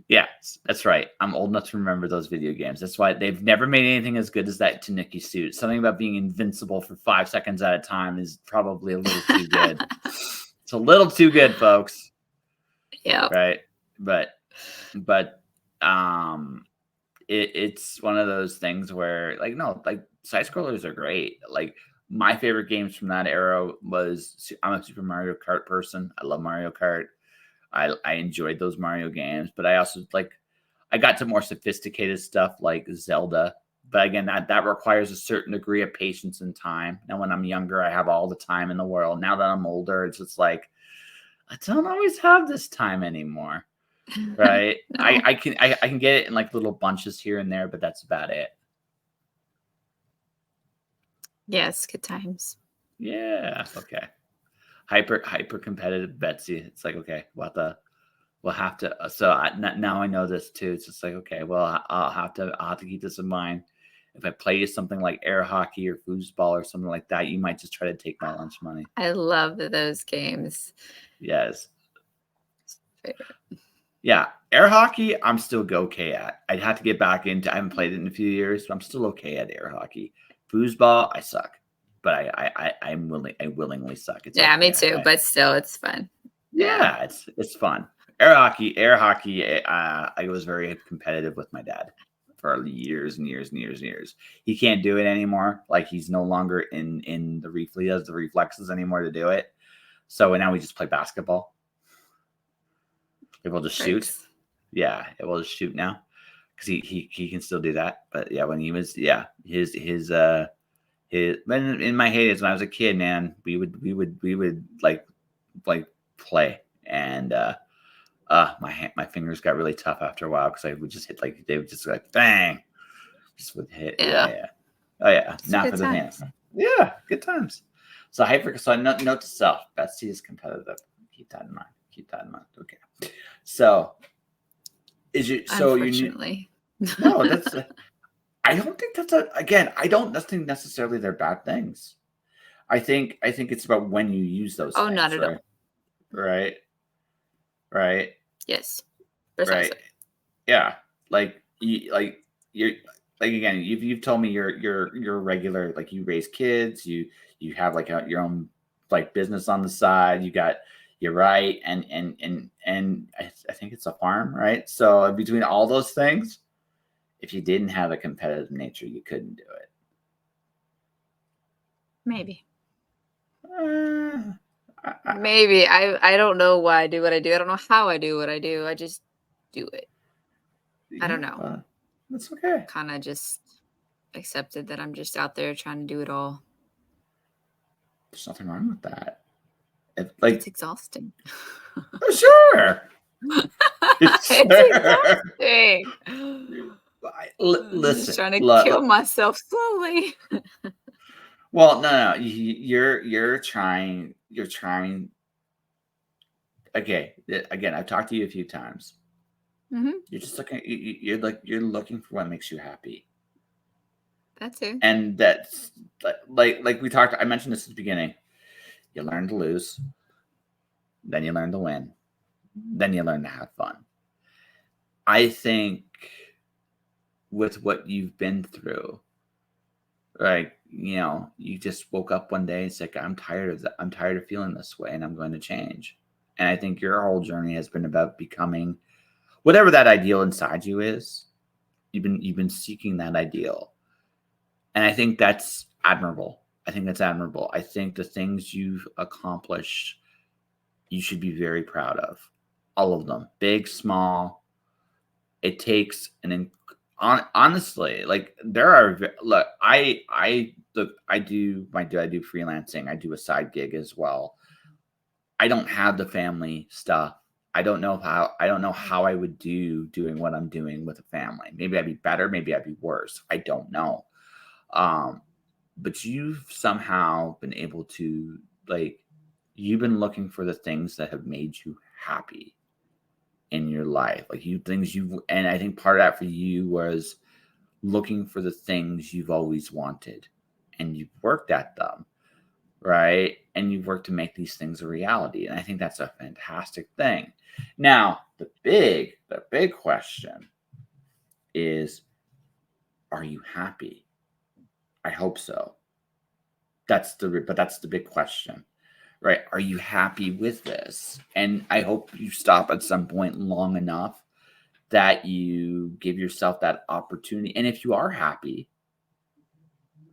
yeah, that's right. I'm old enough to remember those video games. That's why they've never made anything as good as that Tanuki suit. Something about being invincible for 5 seconds at a time is probably a little too good. It's a little too good, folks. Yeah. Right? But it's one of those things where like no, like side scrollers are great. Like my favorite games from that era was I'm a Super Mario Kart person. I love Mario Kart. I enjoyed those Mario games, but I also I got to more sophisticated stuff like Zelda. But again, that requires a certain degree of patience and time. Now, when I'm younger, I have all the time in the world. Now that I'm older, it's just like I don't always have this time anymore. Right? No. I can get it in like little bunches here and there, but that's about it. Yes, good times. Yeah. Okay. Hyper competitive Betsy. It's like okay, we'll have to. So now I know this too. It's just like okay, well I'll have to keep this in mind. If I play you something like air hockey or foosball or something like that, you might just try to take my lunch money. I love those games. Yes. Favorite. Yeah, air hockey, I'm still okay at. I'd have to get back into. I haven't played it in a few years, but I'm still okay at air hockey. Foosball, I suck, but I'm willing. I willingly suck. It's Yeah, okay. me too, but still, it's fun. Yeah. Yeah, it's fun. Air hockey. I was very competitive with my dad for years and years and years and years. He can't do it anymore. Like he's no longer in the he does the reflexes anymore to do it. So now we just play basketball. It will just shoot. Works. Yeah, it will just shoot now because he can still do that. But yeah, when he was his when in my heydays when I was a kid, man, we would like play and my fingers got really tough after a while because I would just hit like they would just like bang, just would hit. Yeah. Yeah. Oh yeah, It's a not good for the time. hands. Yeah, good times. So note to self: Betsy is competitive. Keep that in mind. Keep that in mind. Okay. So is it so you need Unfortunately. no? That's I don't think that's again. I don't think necessarily they're bad things. I think it's about when you use those Oh, not things, at all. right? Right. Right. Yes. Right. Precisely. Yeah. You're like again. You've told me you're regular. Like you raise kids. You have like your own like business on the side. You're right. And I think it's a farm, right? So between all those things, if you didn't have a competitive nature, you couldn't do it. Maybe. I Maybe. I don't know why I do what I do. I don't know how I do what I do. I just do it. I yeah, don't know. that's okay. Kind of just accepted that I'm just out there trying to do it all. There's nothing wrong with that. It's exhausting. Sure, It's sure. exhausting. I'm just Listen, trying to kill myself slowly. well, no, you're trying. You're trying. Okay, again, I've talked to you a few times. Hmm. You're just looking. You're looking for what makes you happy, That's it. and that's like we talked. I mentioned this at the beginning. You learn to lose, then you learn to win, then you learn to have fun. I think with what you've been through, like, you just woke up one day and it's like, I'm tired of that. I'm tired of feeling this way and I'm going to change. And I think your whole journey has been about becoming whatever that ideal inside you is. You've been seeking that ideal. And I think that's admirable. I think that's admirable. I think the things you've accomplished, you should be very proud of. All of them, big, small. It takes honestly, like there are look, I do freelancing. I do a side gig as well. I don't have the family stuff. I don't know how I would doing what I'm doing with a family. Maybe I'd be better, maybe I'd be worse. I don't know. Um, but you've somehow been able to, like, you've been looking for the things that have made you happy in your life. Like and I think part of that for you was looking for the things you've always wanted and you've worked at them, right? And you've worked to make these things a reality. And I think that's a fantastic thing. Now, the big question is, are you happy? I hope so. That's the big question, right? Are you happy with this? And I hope you stop at some point long enough that you give yourself that opportunity. And if you are happy,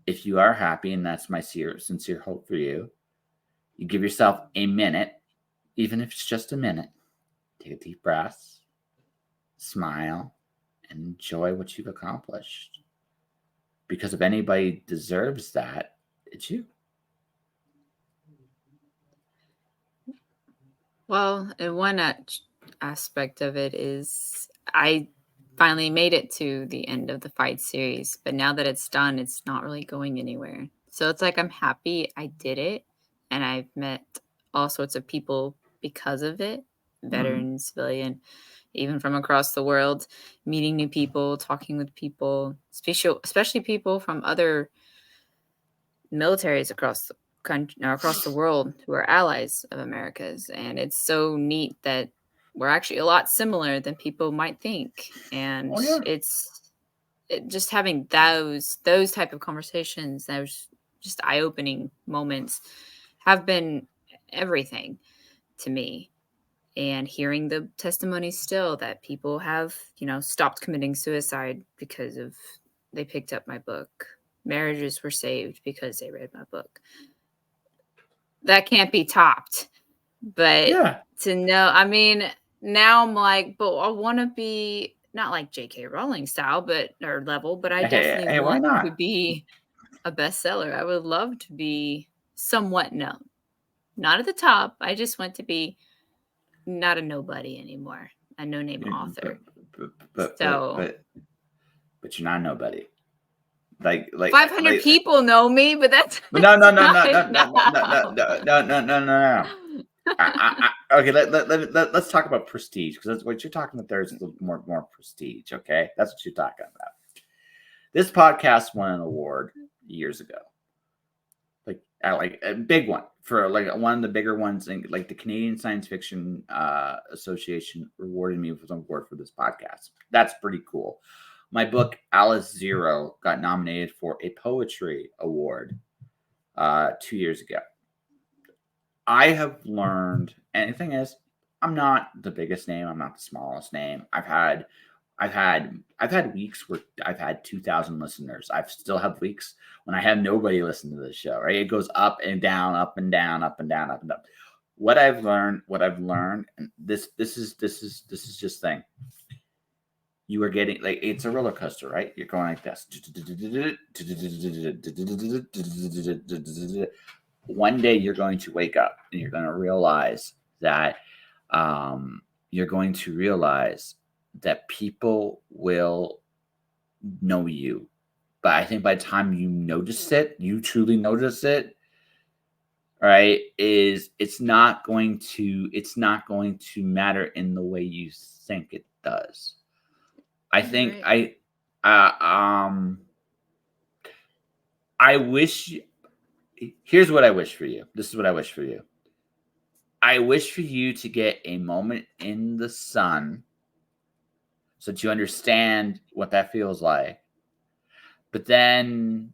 and that's my sincere hope for you, you give yourself a minute, even if it's just a minute, take a deep breath, smile, and enjoy what you've accomplished. Because if anybody deserves that, it's you. Well, and one aspect of it is I finally made it to the end of the fight series, but now that it's done, it's not really going anywhere. So it's like I'm happy I did it, and I've met all sorts of people because of it, Mhm. veteran, civilian, even from across the world, meeting new people, talking with people, especially people from other militaries across the country, across the world, who are allies of America's, and it's so neat that we're actually a lot similar than people might think, and Oh yeah. just having those type of conversations, those just eye-opening moments, have been everything to me. And hearing the testimonies still that people have, stopped committing suicide because of they picked up my book. Marriages were saved because they read my book. That can't be topped. But Yeah. to know, I mean, now I'm like, but I want to be not like J.K. Rowling style, but or level, but I Hey, definitely hey, why want to not? be a bestseller. I would love to be somewhat known. Not at the top. I just want to be not a nobody anymore, a no-name But author. but but but So but, but you're not nobody. Like 500 people know me, but that's But no, no, no, not no, no, no, no, no, enough. no, no, no, no, no, no. Okay, let's talk about prestige, because that's what you're talking about. There is more prestige. Okay, that's what you're talking about. This podcast won an award years ago, like a big one, for like one of the bigger ones, and like the Canadian Science Fiction Association rewarded me with an award for this podcast. That's pretty cool. My book Alice Zero got nominated for a poetry award 2 years ago. I have learned, and the thing is, I'm not the biggest name. I'm not the smallest name. I've had weeks where I've had 2,000 listeners. I've still have weeks when I have nobody listen to the show. Right? It goes up and down, up and down, up and down, up and down. What I've learned, and this is just thing. You are getting, like, it's a roller coaster, right? You're going like this. One day you're going to wake up and you're going to realize that people will know you. But I think by the time you truly notice it, right, it's not going to matter in the way you think it does. I You're think right. uh, um I wish here's what I wish for you. This is what I wish for you. I wish for you to get a moment in the sun so that you understand what that feels like. But then,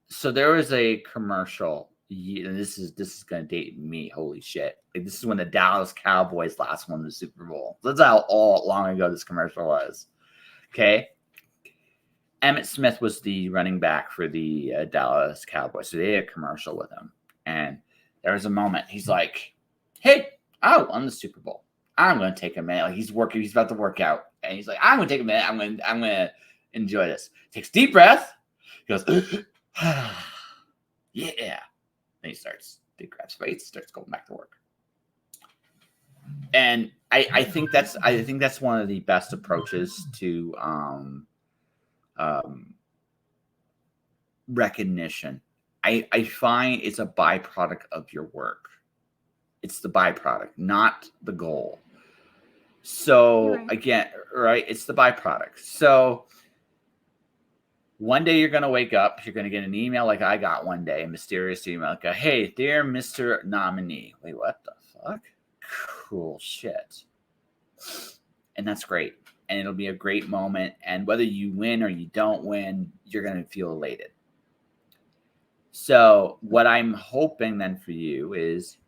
so there was a commercial. And this is gonna date me. Holy shit! Like, this is when the Dallas Cowboys last won the Super Bowl. That's how long ago this commercial was. Okay, Emmitt Smith was the running back for the Dallas Cowboys, so they had a commercial with him, and there was a moment. He's like, "Hey, I won the Super Bowl. I'm going to take a minute." Like, he's about to work out, and he's like, "I'm going to take a minute. I'm going to enjoy this." Takes a deep breath. He goes, "Yeah." Then he grabs weights, starts going back to work. And I think that's one of the best approaches to recognition. I find it's a byproduct of your work. It's the byproduct, not the goal. So right. again, right? It's the byproduct. So one day you're going to wake up, you're going to get an email like I got one day, a mysterious email like, "Hey, dear Mr. Nominee." Wait, what the fuck? Cool shit. And that's great. And it'll be a great moment. And whether you win or you don't win, you're going to feel elated. So what I'm hoping then for you is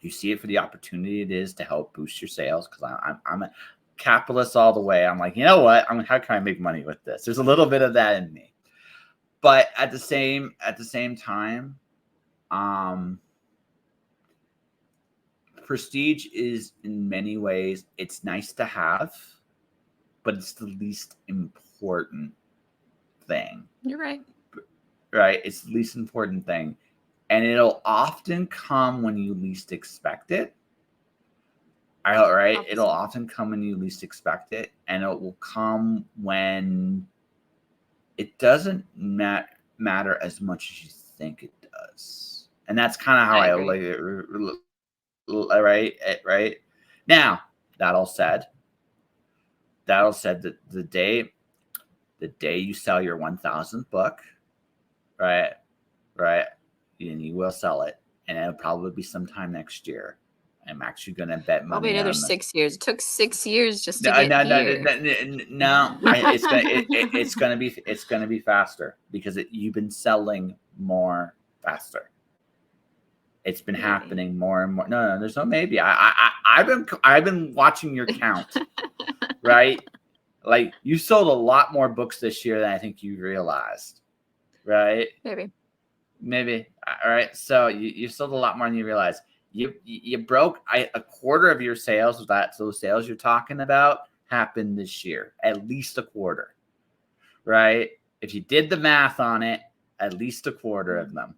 you see it for the opportunity it is to help boost your sales, because I'm a capitalist all the way. I'm like, you know what? How can I make money with this? There's a little bit of that in me. But at the same time, prestige is, in many ways, it's nice to have, but it's the least important thing. You're right. Right? It's the least important thing. And it'll often come when you least expect it. Right? It'll often come when you least expect it. And it will come when it doesn't matter as much as you think it does. And that's kind of how I like it. Right? Now, that all said, that the day you sell your 1,000th book, right, and you will sell it, and it'll probably be sometime next year. I'm actually going to bet money Probably another on 6 years. It took 6 years just to no, get here. it's gonna be faster because you've been selling more faster. It's been happening more and more. No, there's no maybe. I've been watching your count, right? Like, you sold a lot more books this year than I think you realized, right? Maybe. All right. So you sold a lot more than you realized. You broke a quarter of your sales of that. So those sales you're talking about happened this year, at least a quarter, right? If you did the math on it, at least a quarter of them.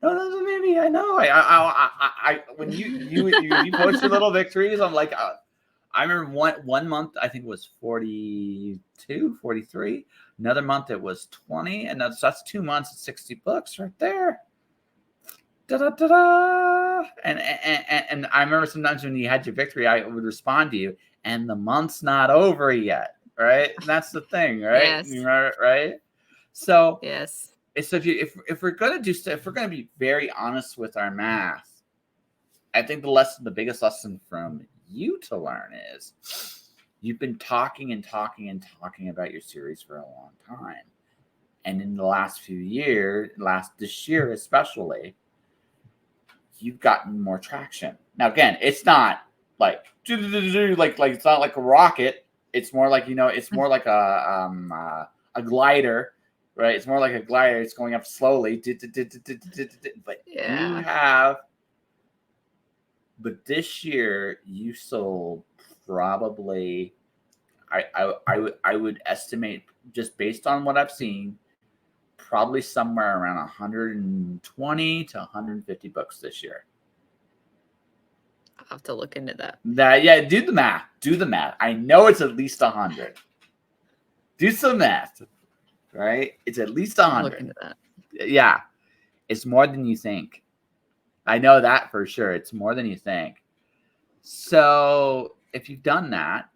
No, maybe. I know. I when you post your little victories, I'm like, I remember one month I think it was 42, 43. Another month it was 20, and that's 2 months at 60 books right there. Da-da-da-da. And I remember sometimes when you had your victory, I would respond to you, and the month's not over yet, right? And that's the thing, right? Yes. You remember, right? So Yes. So if we're gonna be very honest with our math, I think the biggest lesson from you to learn is you've been talking and talking and talking about your series for a long time, and in the last few years, this year especially, you've gotten more traction. Now, again, it's not like it's not like a rocket. It's more like it's more like a glider. Right, it's more like a glider. It's going up slowly, but you have. But this year, you sold probably. I would estimate, just based on what I've seen, probably somewhere around 120 to 150 books this year. I'll have to look into that. Do the math. I know it's at least 100. Do some math. Right? It's at least 100. Look into that. Yeah. It's more than you think. I know that for sure. It's more than you think. So if you've done that,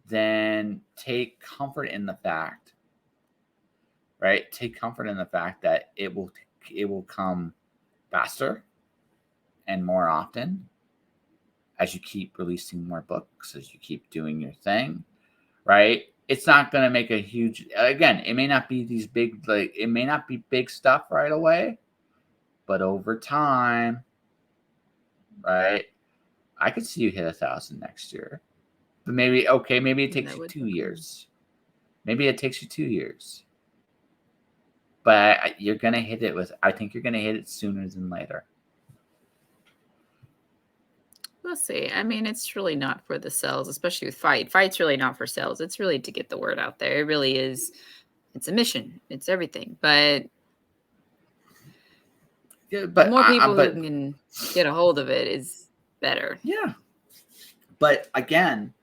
then take comfort in the fact, right? Take comfort in the fact that it will come faster and more often as you keep releasing more books, as you keep doing your thing, right? It's not going to make a huge, again, it may not be these big, like, it may not be big stuff right away, but over time, right? I could see you hit 1,000 next year. But maybe it takes That you would 2 be cool. years. Maybe it takes you 2 years. But you're going to hit it I think you're going to hit it sooner than later. We'll see. I mean, it's really not for the sales, especially with Fight. Fight's really not for sales. It's really to get the word out there. It really is. It's a mission. It's everything. But Yeah, the more people who can get a hold of it is better. Yeah. But again,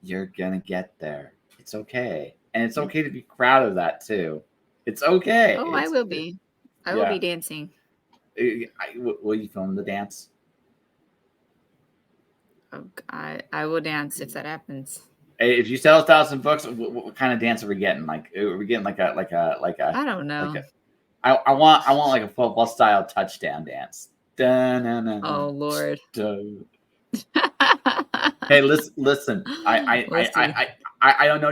you're going to get there. It's okay. And it's okay to be proud of that too. It's okay. Oh, I will be. I will be dancing. Will you film the dance? Oh, I will dance if that happens. Hey, if you sell 1,000 books, what kind of dance are we getting? Like, are we getting like a? I don't know. I want like a football style touchdown dance. Oh Lord. Hey, listen. I don't know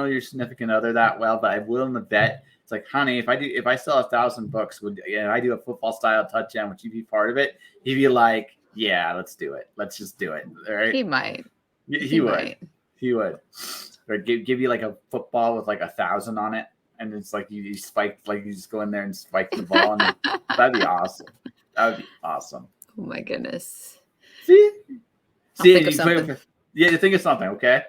your significant other that well, but I'm willing to bet. It's like, honey, if I sell 1,000 books, I do a football style touchdown, would you be part of it? He'd be like, yeah, let's do it. Let's just do it. All right. He might. He would. He would. Or give you like a football with like 1,000 on it, and it's like you spiked, like you just go in there and spike the ball, and that'd be awesome. That would be awesome. Oh my goodness. See, think of something. You think of something, okay?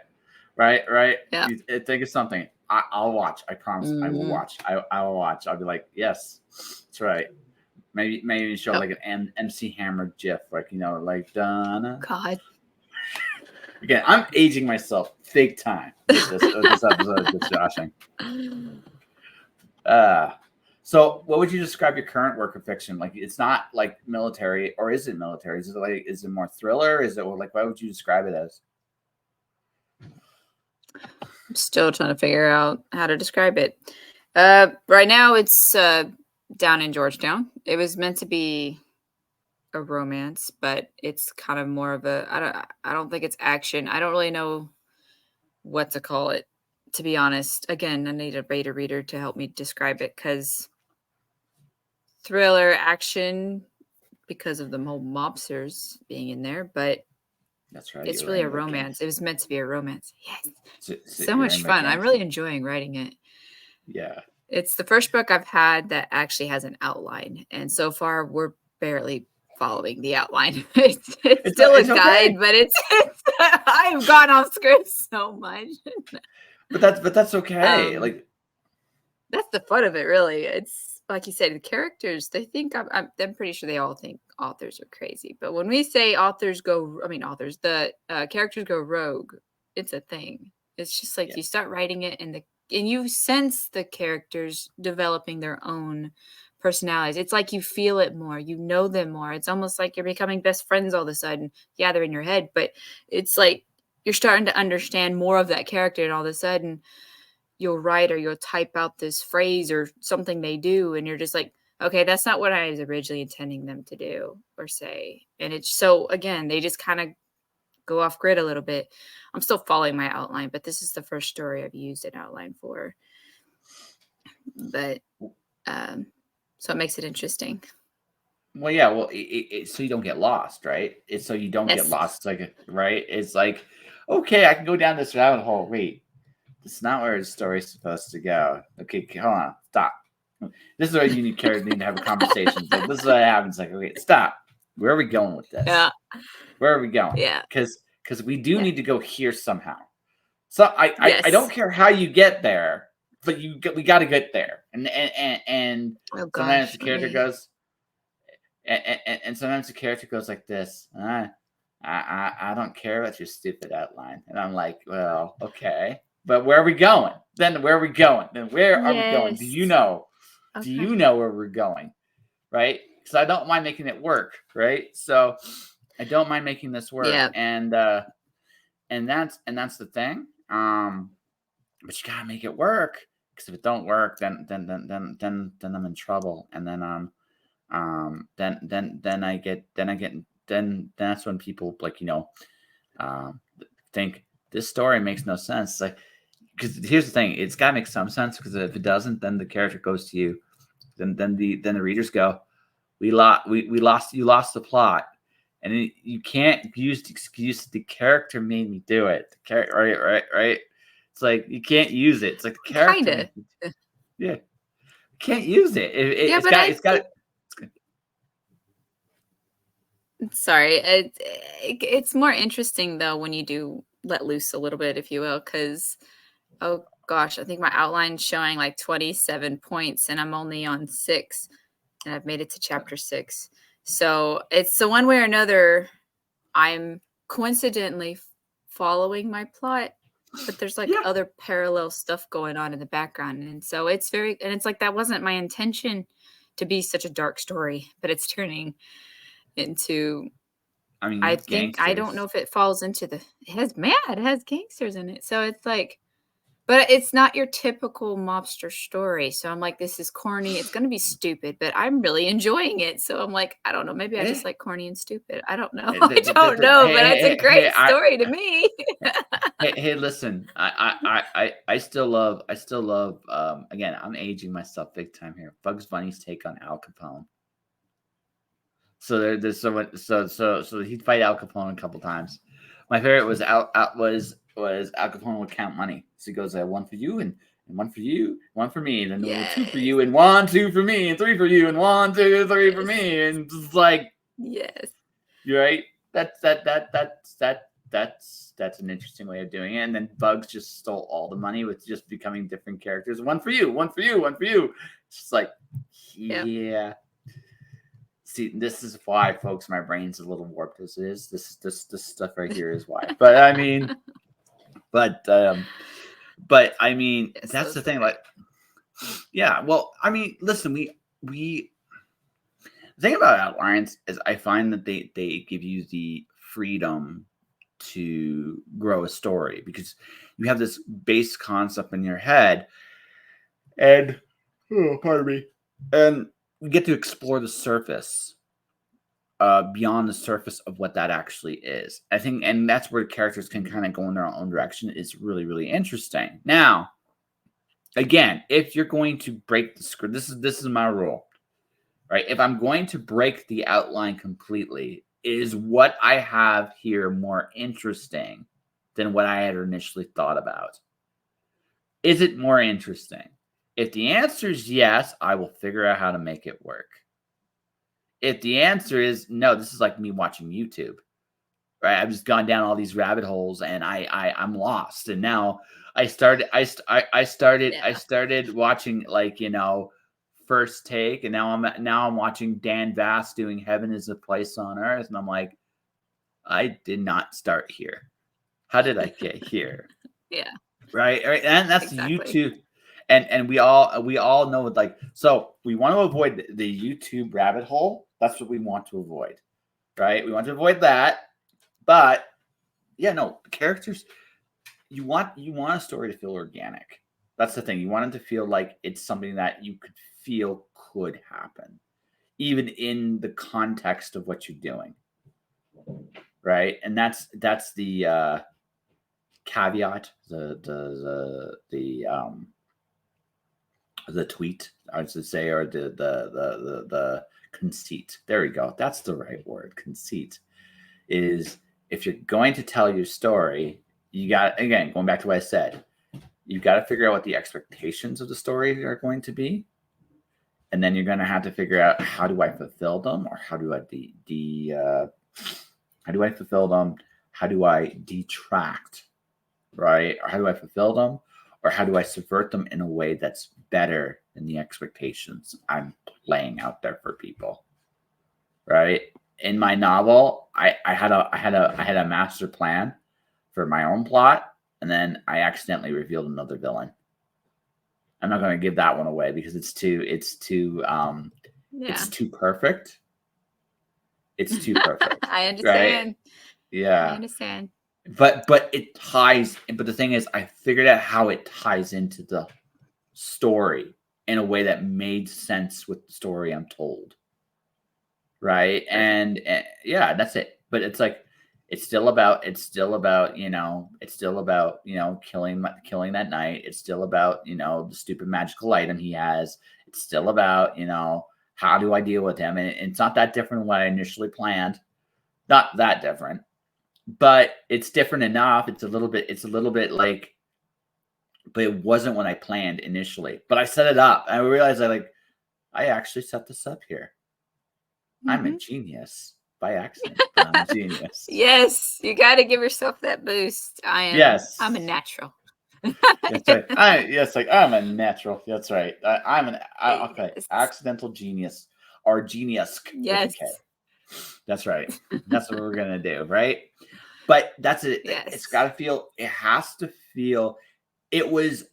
Right. Yeah. You think of something. I'll watch. I promise. I will watch. I will watch. I'll be like, yes, that's right. Maybe show like an MC Hammer GIF, like like Donna. God. Again, I'm aging myself big time with this episode of Joshing. So what would you describe your current work of fiction? Like, it's not like military, or is it military? Is it more thriller? Is it like, what would you describe it as? I'm still trying to figure out how to describe it. Right now it's down in Georgetown. It was meant to be a romance, but it's kind of more of a I don't think it's action. I don't really know what to call it, to be honest. Again, I need a beta reader to help me describe it, because thriller action because of the whole mobsters being in there, but that's right. It's really a romance. It was meant to be a romance. Yes. So much fun. I'm really enjoying writing it. Yeah. It's the first book I've had that actually has an outline, and so far we're barely following the outline. It's still a guide, okay. But I've gone off script so much. But that's okay. Like, that's the fun of it, really. It's like you said, the characters, they think I'm pretty sure they all think authors are crazy. But when we say the characters go rogue, it's a thing. It's just like you start writing it and you sense the characters developing their own personalities. It's like you feel it more, you know them more. It's almost like you're becoming best friends all of a sudden. Yeah, they're in your head, but it's like you're starting to understand more of that character, and all of a sudden you'll write or you'll type out this phrase or something they do, and you're just like, okay, that's not what I was originally intending them to do or say. And it's so, again, they just kind of go off grid a little bit. I'm still following my outline, but this is the first story I've used an outline for. But so it makes it interesting. Well, yeah. Well, so you don't get lost, right? It's so you don't get lost. It's like, right? It's like, okay, I can go down this rabbit hole. Wait, it's not where the story's supposed to go. Okay, hold on, stop. This is where you need to have a conversation. Like, this is what happens. Like, okay, stop. Where are we going with this? Yeah. Where are we going? Yeah. Because we do need to go here somehow. So I don't care how you get there, but we got to get there. And sometimes the character goes, and sometimes the character goes like this. I don't care about your stupid outline. And I'm like, well, okay. But where are we going? Then where are we going? Then where are we going? Do you know? Okay. Do you know where we're going? Right? Because I don't mind making it work. Right? So I don't mind making this work. Yeah. And that's the thing. But you gotta make it work. Because if it don't work, then I'm in trouble. And then then that's when people like, think this story makes no sense. Like, because here's the thing, it's got to make some sense, because if it doesn't, then the character goes to you. Then the readers go, we lost, you lost the plot. And you can't use the excuse the character made me do it. Right. It's like you can't use it. It's like the character Kinda. yeah. Can't use it. Yeah, It's but got I it's got think sorry, it's more interesting, though, when you do let loose a little bit, if you will, because oh gosh, I think my outline's showing, like, 27 points, and I'm only on 6, and I've made it to chapter 6. So, it's so one way or another, I'm coincidentally following my plot, but there's, like, yeah. other parallel stuff going on in the background, and so it's very and it's like, that wasn't my intention to be such a dark story, but it's turning into I mean, you I have think I don't know gangsters. if it falls into the it has gangsters in it, so it's like but it's not your typical mobster story, so I'm like, "This is corny, it's gonna be stupid, but I'm really enjoying it," so I'm like, I don't know, maybe I just Eh, like corny and stupid, I don't know, eh, I don't know, but it's a hey, great story to me. hey, listen, I still love, again, I'm aging myself big time here. Bugs Bunny's take on Al Capone. So there's so much, so he'd fight Al Capone a couple times. My favorite was Al Capone would count money. So he goes, one for you, and one for you, one for me, and then two for Yes, you, and one, two for me, and three for you, and one, two, three for yes, me, and just like, yes, you're right. That's an interesting way of doing it. And then Bugs just stole all the money with just becoming different characters. One for you, one for you, one for you. It's just like, yep. yeah. See, this is why, folks, my brain's a little warped as it is. This stuff right here is why. But I mean, but I mean, Yes, that's the those are thing. good. Like, yeah. Well, I mean, listen, we the thing about outlines is I find that they give you the freedom to grow a story, because you have this base concept in your head, and oh, pardon me, and you get to explore the surface, beyond the surface of what that actually is. I think, and that's where characters can kind of go in their own direction. It's really, really interesting. Now, again, if you're going to break the script, this is my rule, right? If I'm going to break the outline completely, is what I have here more interesting than what I had initially thought about? Is it more interesting? If the answer is yes, I will figure out how to make it work. If the answer is no, this is like me watching YouTube, right? I've just gone down all these rabbit holes, and I'm lost. And now I Yeah. started watching, like, First Take, and now I'm watching Dan Vass doing Heaven Is a Place on Earth, and I'm like, I did not start here. How did I get here? Yeah, Right, and that's exactly. YouTube, and we all know, like, so we want to avoid the YouTube rabbit hole. That's what we want to avoid, right? We want to avoid that, but yeah, no, characters. You want a story to feel organic. That's the thing. You want it to feel like it's something that you could feel could happen, even in the context of what you're doing, right? And that's the caveat, the tweet, I should say, or the conceit. There we go. That's the right word. Conceit is, if you're going to tell your story, you got, again, going back to what I said, you've got to figure out what the expectations of the story are going to be, and then you're going to have to figure out, how do I fulfill them, or how do I how do I fulfill them? How do I detract, right? Or how do I fulfill them? Or how do I subvert them in a way that's better than the expectations I'm laying out there for people, right? In my novel, I had a master plan for my own plot, and then I accidentally revealed another villain. I'm not going to give that one away, because it's Yeah. too perfect. It's too perfect, I right? understand. I Yeah. understand. But it ties. But the thing is, I figured out how it ties into the story in a way that made sense with the story I'm told. right? Perfect. And yeah, that's it. But it's still about killing that night. It's still about the stupid magical item he has. It's still about how do I deal with him, and it's not that different than what I initially planned. Not that different, but it's different enough. It's a little bit like, but it wasn't what I planned initially. But I set it up. I realized I actually set this up here. I'm a Mhm. genius by accident, but I'm a genius. Yes, you gotta give yourself that boost. I'm a Yes, natural. that's right. I'm a natural. That's right. Okay, Yes. accidental genius or genius with a K. Yes. That's right. That's what we're gonna do, right? But that's it. It's Yes. got to feel. It has to feel. It was.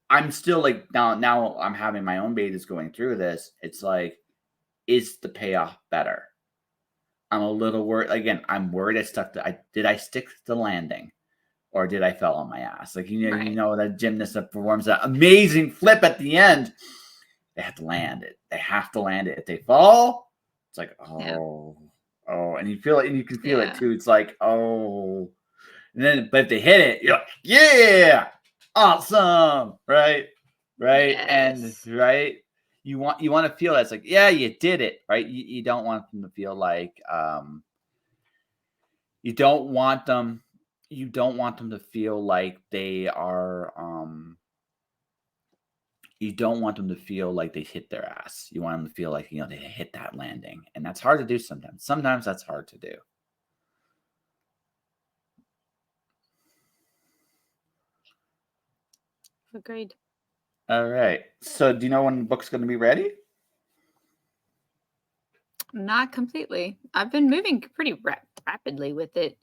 I'm still like now. I'm having my own betas going through this. It's like, is the payoff better? I'm a little worried. Again, I'm worried I stick to the landing, or did I fell on my ass? Like Right. that gymnast that performs that amazing flip at the end. They have to land it. They have to land it. If they fall, it's like, Yeah. oh, and you feel it, and you can feel it Yeah. too. It's like, oh, and then but if they hit it, you're like, yeah, awesome, right, and Yes. right. You want to feel that it's like, yeah, you did it, right? You don't want them to feel like you don't want them to feel like they are you don't want them to feel like they hit their ass. You want them to feel like they hit that landing, and that's hard to do sometimes. Sometimes that's hard to do. Agreed. All right. So do you know when the book's going to be ready? Not completely. I've been moving pretty rapidly with it.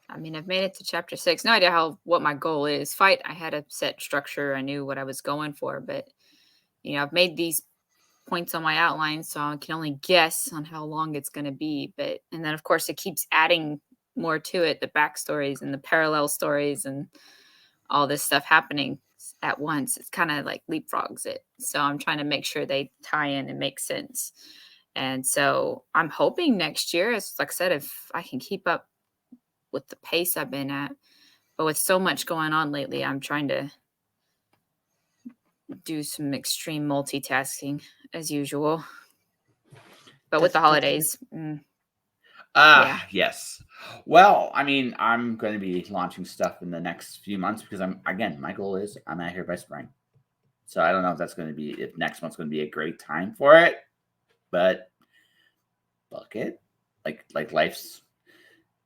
I mean, I've made it to chapter 6. No idea what my goal is. Fight, I had a set structure. I knew what I was going for, but I've made these points on my outline, so I can only guess on how long it's going to be. But and then of course it keeps adding more to it, the backstories and the parallel stories and all this stuff happening at once. It's kind of like leapfrogs it. So I'm trying to make sure they tie in and make sense. And so I'm hoping next year, as like I said, if I can keep up with the pace I've been at, but with so much going on lately, I'm trying to do some extreme multitasking as usual. But with the That's good. holidays, yeah. Yes. Well, I mean, I'm going to be launching stuff in the next few months because my goal is I'm out here by spring. So I don't know if next month's going to be a great time for it, but fuck it. Like life's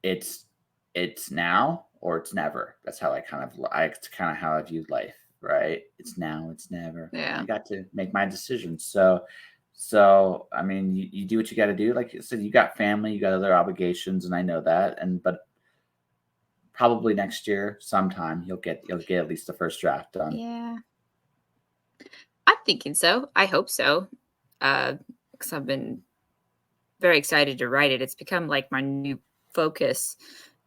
it's it's now or it's never. That's how it's kind of how I viewed life, right? It's now, it's never. And I Yeah. got to make my decisions. So I mean, you do what you got to do. Like you said, you got family, you got other obligations, and I know that. But probably next year, sometime you'll get at least the first draft done. Yeah. I'm thinking so. I hope so. Because I've been very excited to write it. It's become like my new focus.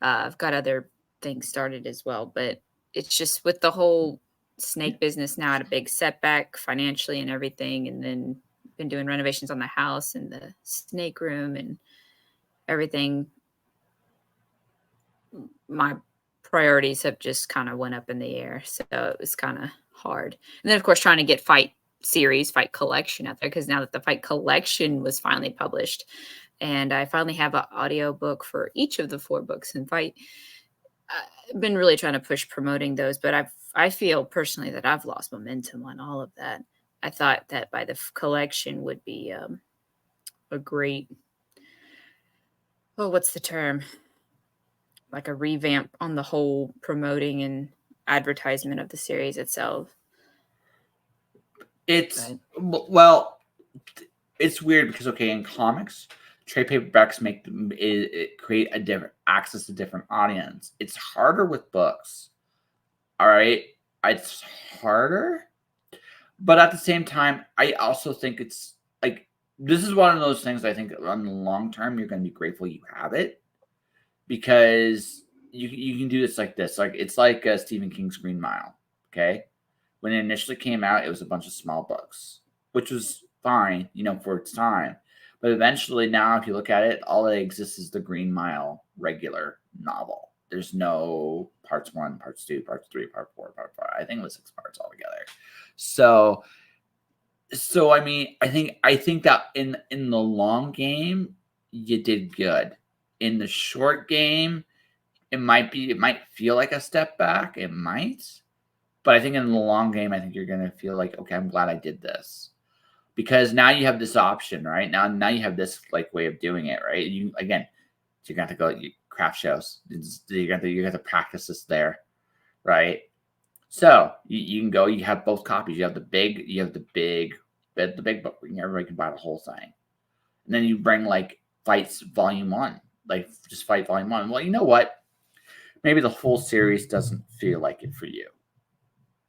I've got other things started as well, but it's just with the whole snake business now at a big setback financially and everything, and then been doing renovations on the house and the snake room and everything. My priorities have just kind of went up in the air, so it was kind of hard. And then, of course, trying to get Fight Collection out there because now that the Fight Collection was finally published, and I finally have an audio book for each of the 4 books in Fight. I've been really trying to push promoting those, but I feel personally that I've lost momentum on all of that. I thought that by the collection would be a great, oh, what's the term? Like a revamp on the whole promoting and advertisement of the series itself. It's But well, it's weird because okay, in comics, trade paperbacks create a different access to different audience. It's harder with books. All right, it's harder, but at the same time, I also think it's like this is one of those things I think on the long term you're going to be grateful you have it because you can do this like this. Like it's like Stephen King's Green Mile. Okay, when it initially came out, it was a bunch of small books, which was fine, for its time. But eventually now, if you look at it, all that exists is the Green Mile regular novel. There's no parts 1, parts 2, parts 3, part 4, part 5. I think it was 6 parts altogether. So I mean, I think that in the long game, you did good. In the short game, it might feel like a step back. It might. But I think in the long game, I think you're gonna feel like, okay, I'm glad I did this. Because now you have this option, right? Now you have this like way of doing it, right? You again, you're gonna have to go craft shows. You got to practice this there, right? So you can go. You have both copies. You have the big book. Everybody can buy the whole thing, and then you bring like Fights Volume 1, like just Fight Volume 1. Well, you know what? Maybe the whole series doesn't feel like it for you,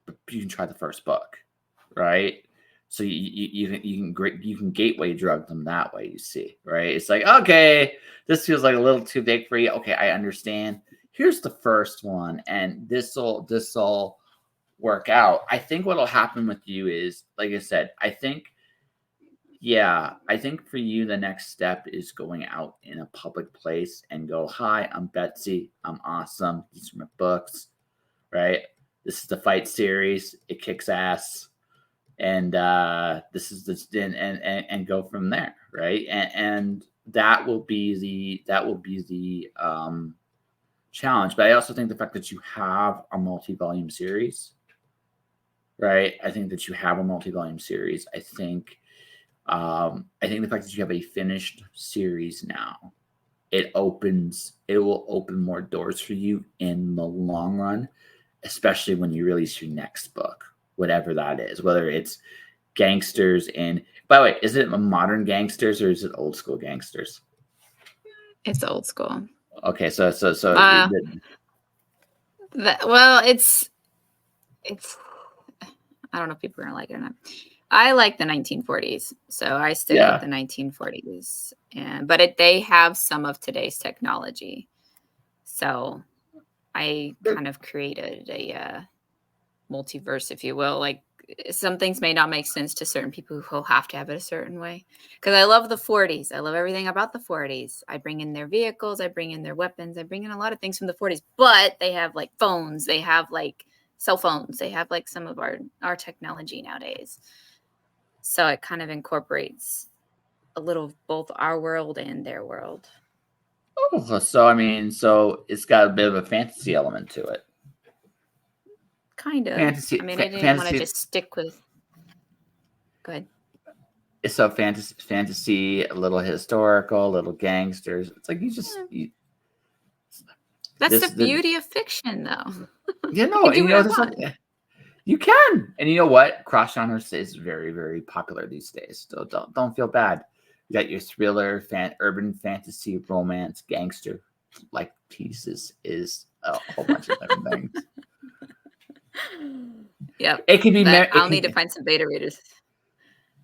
but you can try the first book, right? So you can gateway drug them that way. You see, right? It's like, okay, this feels like a little too big for you. Okay, I understand. Here's the first one, and this'll work out. I think what'll happen with you is, like I said, I think for you the next step is going out in a public place and go, "Hi, I'm Betsy. I'm awesome. These are my books." Right? This is the Fight series. It kicks ass. And this is and go from there, right? And that will be the challenge. But I also think the fact that you have a multi-volume series, right? I think that you have a multi-volume series. I think the fact that you have a finished series now, it will open more doors for you in the long run, especially when you release your next book, whatever that is, whether it's gangsters and, by the way, is it modern gangsters or is it old school gangsters? It's old school. Okay, so well, it's I don't know if people are gonna like it or not. I like the 1940s, so I stick with the 1940s, but they have some of today's technology, so I kind of created a multiverse, if you will. Like, some things may not make sense to certain people who have to have it a certain way. Because I love the 40s. I love everything about the 40s. I bring in their vehicles. I bring in their weapons. I bring in a lot of things from the 40s. But they have like phones. They have like cell phones. They have like some of our technology nowadays. So it kind of incorporates a little of both our world and their world. Oh, so I mean, so it's got a bit of a fantasy element to it. Kind of. Fantasy. I mean, I didn't want to just stick with. Go ahead. It's a fantasy, a little historical, a little gangsters. It's like That's the beauty of fiction, though. You know, and you can, and you know what? Cross genres is very, very popular these days. So don't feel bad. You got your thriller, urban fantasy, romance, gangster like pieces is a whole bunch of different things. Yep. It can be. I'll need to find some beta readers.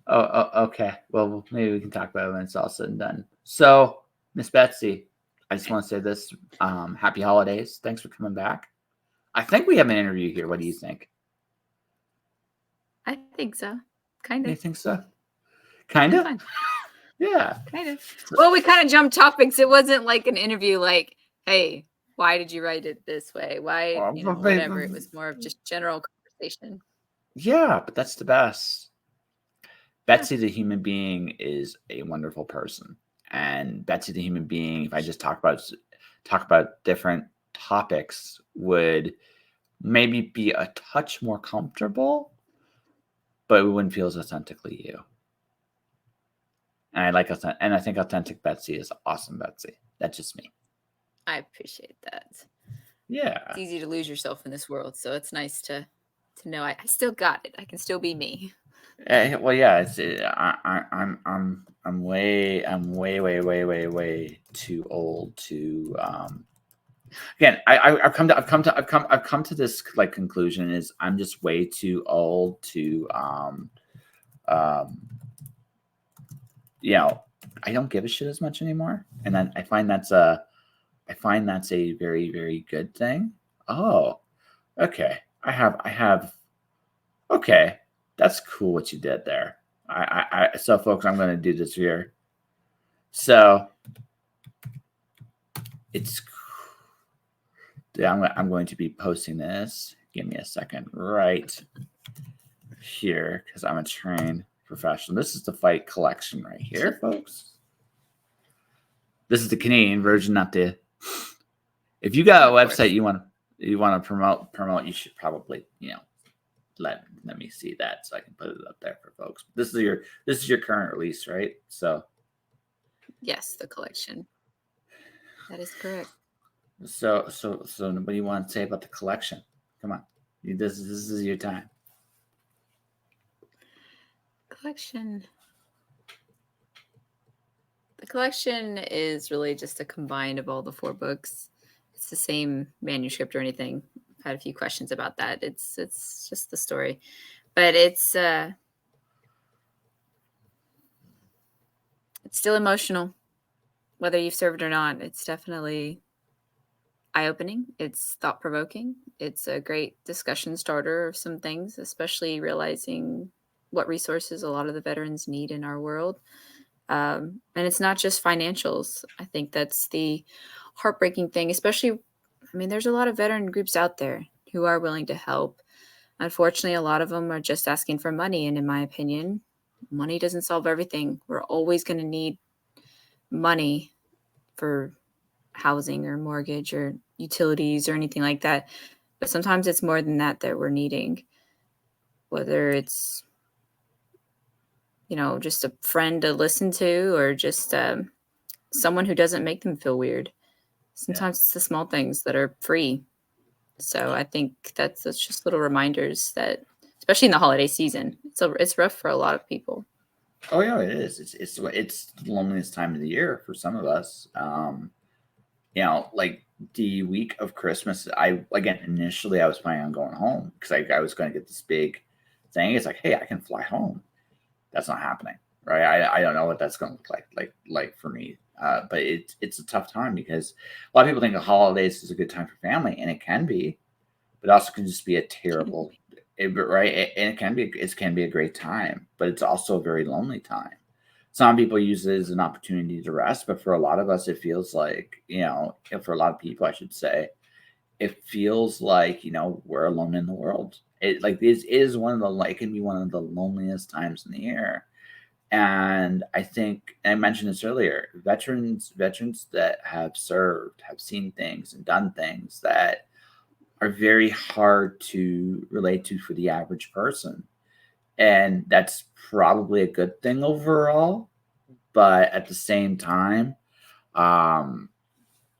Oh, okay. Well, maybe we can talk about it when it's all said and done. So, Miss Betsy, I just want to say this: Happy holidays! Thanks for coming back. I think we have an interview here. What do you think? I think so. Kind of. You think so? Kind of. Yeah. Kind of. Well, we kind of jumped topics. It wasn't like an interview. Like, hey, why did you write it this way? Why, whatever. It was more of just general conversation. Yeah, but that's the best. Betsy the human being is a wonderful person, and Betsy the human being, if I just talk about different topics, would maybe be a touch more comfortable, but it wouldn't feel as authentically you. And I think authentic Betsy is awesome Betsy. That's just me. I appreciate that. Yeah. It's easy to lose yourself in this world, so it's nice to know I still got it. I can still be me. Well, yeah. I'm way too old to. Again, I've come to this like conclusion is I'm just way too old to I don't give a shit as much anymore, and then I find that's a very, very good thing. Oh, okay. I have. Okay, that's cool what you did there. So folks, I'm going to do this here. So it's, I'm going to be posting this. Give me a second right here because I'm a trained professional. This is the fight collection right here, folks. This is the Canadian version, not the. If you got a website you want to promote, you should probably let me see that so I can put it up there for folks. This is your current release, right? So yes, the collection. That is correct. So what do you want to say about the collection? Come on, this is your time. Collection. The collection is really just a combine of all the 4 books. It's the same manuscript or anything. I've had a few questions about that. It's just the story, but it's still emotional, whether you've served or not. It's definitely eye-opening. It's thought-provoking. It's a great discussion starter of some things, especially realizing what resources a lot of the veterans need in our world. And it's not just financials. I think that's the heartbreaking thing, especially, I mean, there's a lot of veteran groups out there who are willing to help. Unfortunately, a lot of them are just asking for money. And in my opinion, money doesn't solve everything. We're always going to need money for housing or mortgage or utilities or anything like that. But sometimes it's more than that we're needing, whether it's, just a friend to listen to or just someone who doesn't make them feel weird. Sometimes it's the small things that are free. So I think that's just little reminders that, especially in the holiday season, it's rough for a lot of people. Oh yeah, it is. It's the loneliest time of the year for some of us. Like the week of Christmas, initially I was planning on going home because I was going to get this big thing. It's like, hey, I can fly home. That's not happening, right? I don't know what that's going to look like for me. But it's a tough time because a lot of people think the holidays is a good time for family, and it can be, but it also can just be a terrible, right? And it can be a great time, but it's also a very lonely time. Some people use it as an opportunity to rest, but for a lot of us, it feels like, for a lot of people, I should say, it feels like, we're alone in the world. This is it can be one of the loneliest times in the year. And I think I mentioned this earlier, veterans that have served, have seen things and done things that are very hard to relate to for the average person. And that's probably a good thing overall. But at the same time,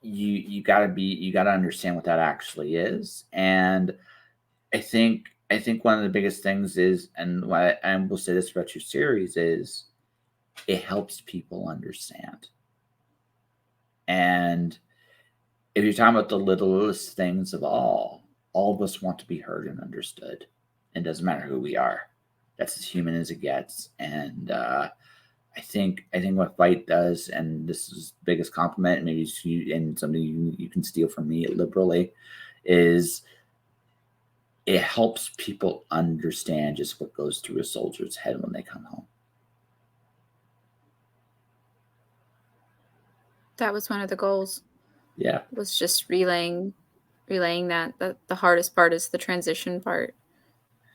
you gotta understand what that actually is. And I think one of the biggest things is, and we'll say this about your series, is it helps people understand. And if you're talking about the littlest things of all of us want to be heard and understood. It doesn't matter who we are. That's as human as it gets. And I think what Fight does, and this is the biggest compliment, maybe and something you can steal from me liberally, is it helps people understand just what goes through a soldier's head when they come home. That was one of the goals. Yeah. Was just relaying that the hardest part is the transition part.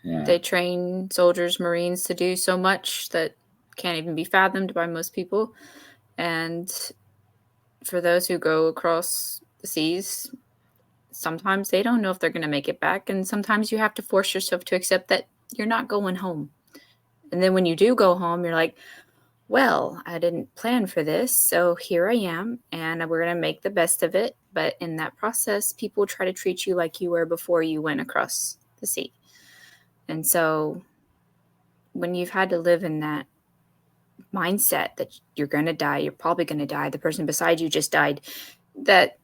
Yeah. They train soldiers, Marines to do so much that can't even be fathomed by most people. And for those who go across the seas, sometimes they don't know if they're going to make it back. And sometimes you have to force yourself to accept that you're not going home. And then when you do go home, you're like, well, I didn't plan for this, so here I am, and we're going to make the best of it. But in that process, people try to treat you like you were before you went across the sea. And so when you've had to live in that mindset that you're going to die, you're probably going to die, the person beside you just died, that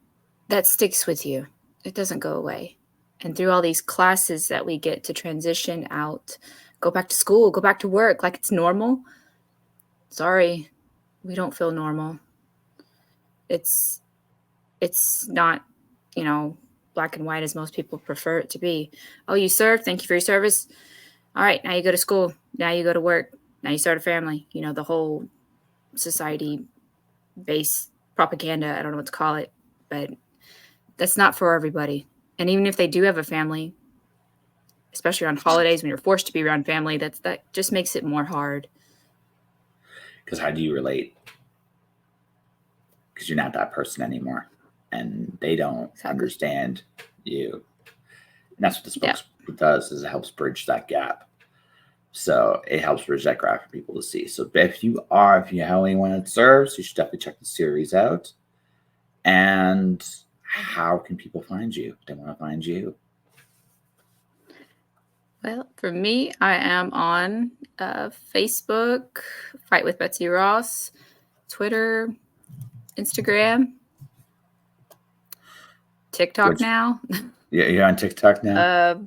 sticks with you. It doesn't go away. And through all these classes that we get to transition out, go back to school, go back to work like it's normal. Sorry, we don't feel normal. It's not, black and white as most people prefer it to be. Oh, you served. Thank you for your service. All right, now you go to school. Now you go to work. Now you start a family. The whole society base propaganda. I don't know what to call it, but that's not for everybody. And even if they do have a family, especially on holidays when you're forced to be around family, that just makes it more hard. Because how do you relate? Because you're not that person anymore, and they don't understand you. And that's what this book does, is it helps bridge that gap. So it helps bridge that gap for people to see. So if you have anyone that serves, you should definitely check the series out. And how can people find you if they want to find you? Well, for me, I am on Facebook, Fight with Betsy Ross, Twitter, Instagram, TikTok now. Yeah, you're on TikTok now?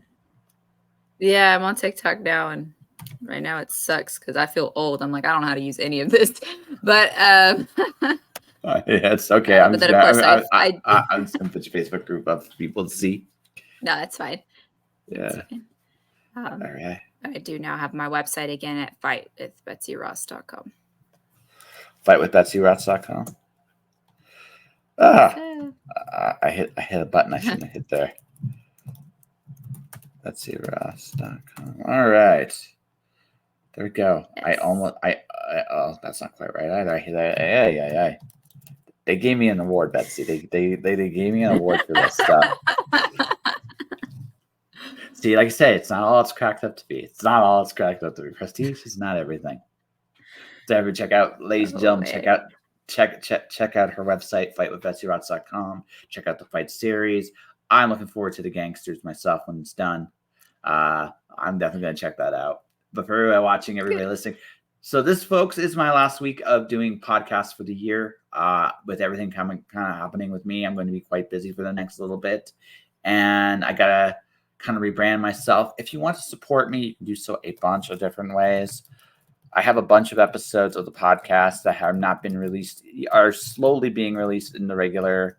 Yeah, I'm on TikTok now, and right now it sucks because I feel old. I'm like, I don't know how to use any of this, but yeah, it's okay. I'm just gonna put your Facebook group up for people to see. No, that's fine. Yeah. All right. I do now have my website again at fightwithbetsyross.com. Fightwithbetsyross.com. I hit a button I shouldn't have hit there. BetsyRoss.com. All right. There we go. Yes. Oh, that's not quite right either. I hit that. They gave me an award, Betsy. They gave me an award for this stuff. See, like I said, it's not all it's cracked up to be. It's not all it's cracked up to be. Prestige is not everything. So check out, ladies and gentlemen, check out her website, fightwithbetsyross.com. Check out the fight series. I'm looking forward to the gangsters myself when it's done. I'm definitely going to check that out. But for everybody watching, everybody listening, so this, folks, is my last week of doing podcasts for the year. With everything kind of happening with me, I'm going to be quite busy for the next little bit. And I got to kind of rebrand myself. If you want to support me, you can do so a bunch of different ways. I have a bunch of episodes of the podcast that have not been released, are slowly being released in the regular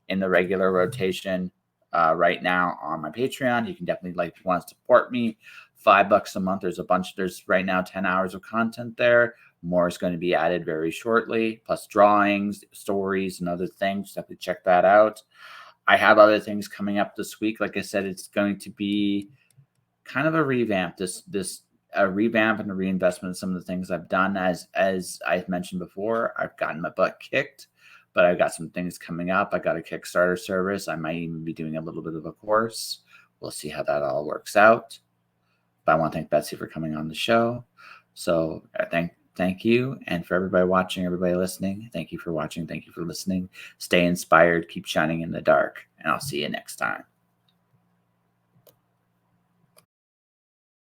rotation right now on my Patreon. You can definitely, if you want to support me, $5 a month. There's right now 10 hours of content there. More is going to be added very shortly, plus drawings, stories, and other things. Definitely check that out. I have other things coming up this week. Like I said, it's going to be kind of a revamp. A revamp and a reinvestment of some of the things I've done. As I've mentioned before, I've gotten my butt kicked, but I've got some things coming up. I got a Kickstarter service. I might even be doing a little bit of a course. We'll see how that all works out. But I want to thank Betsy for coming on the show. So thank you. And for everybody watching, everybody listening, thank you for watching. Thank you for listening. Stay inspired. Keep shining in the dark. And I'll see you next time.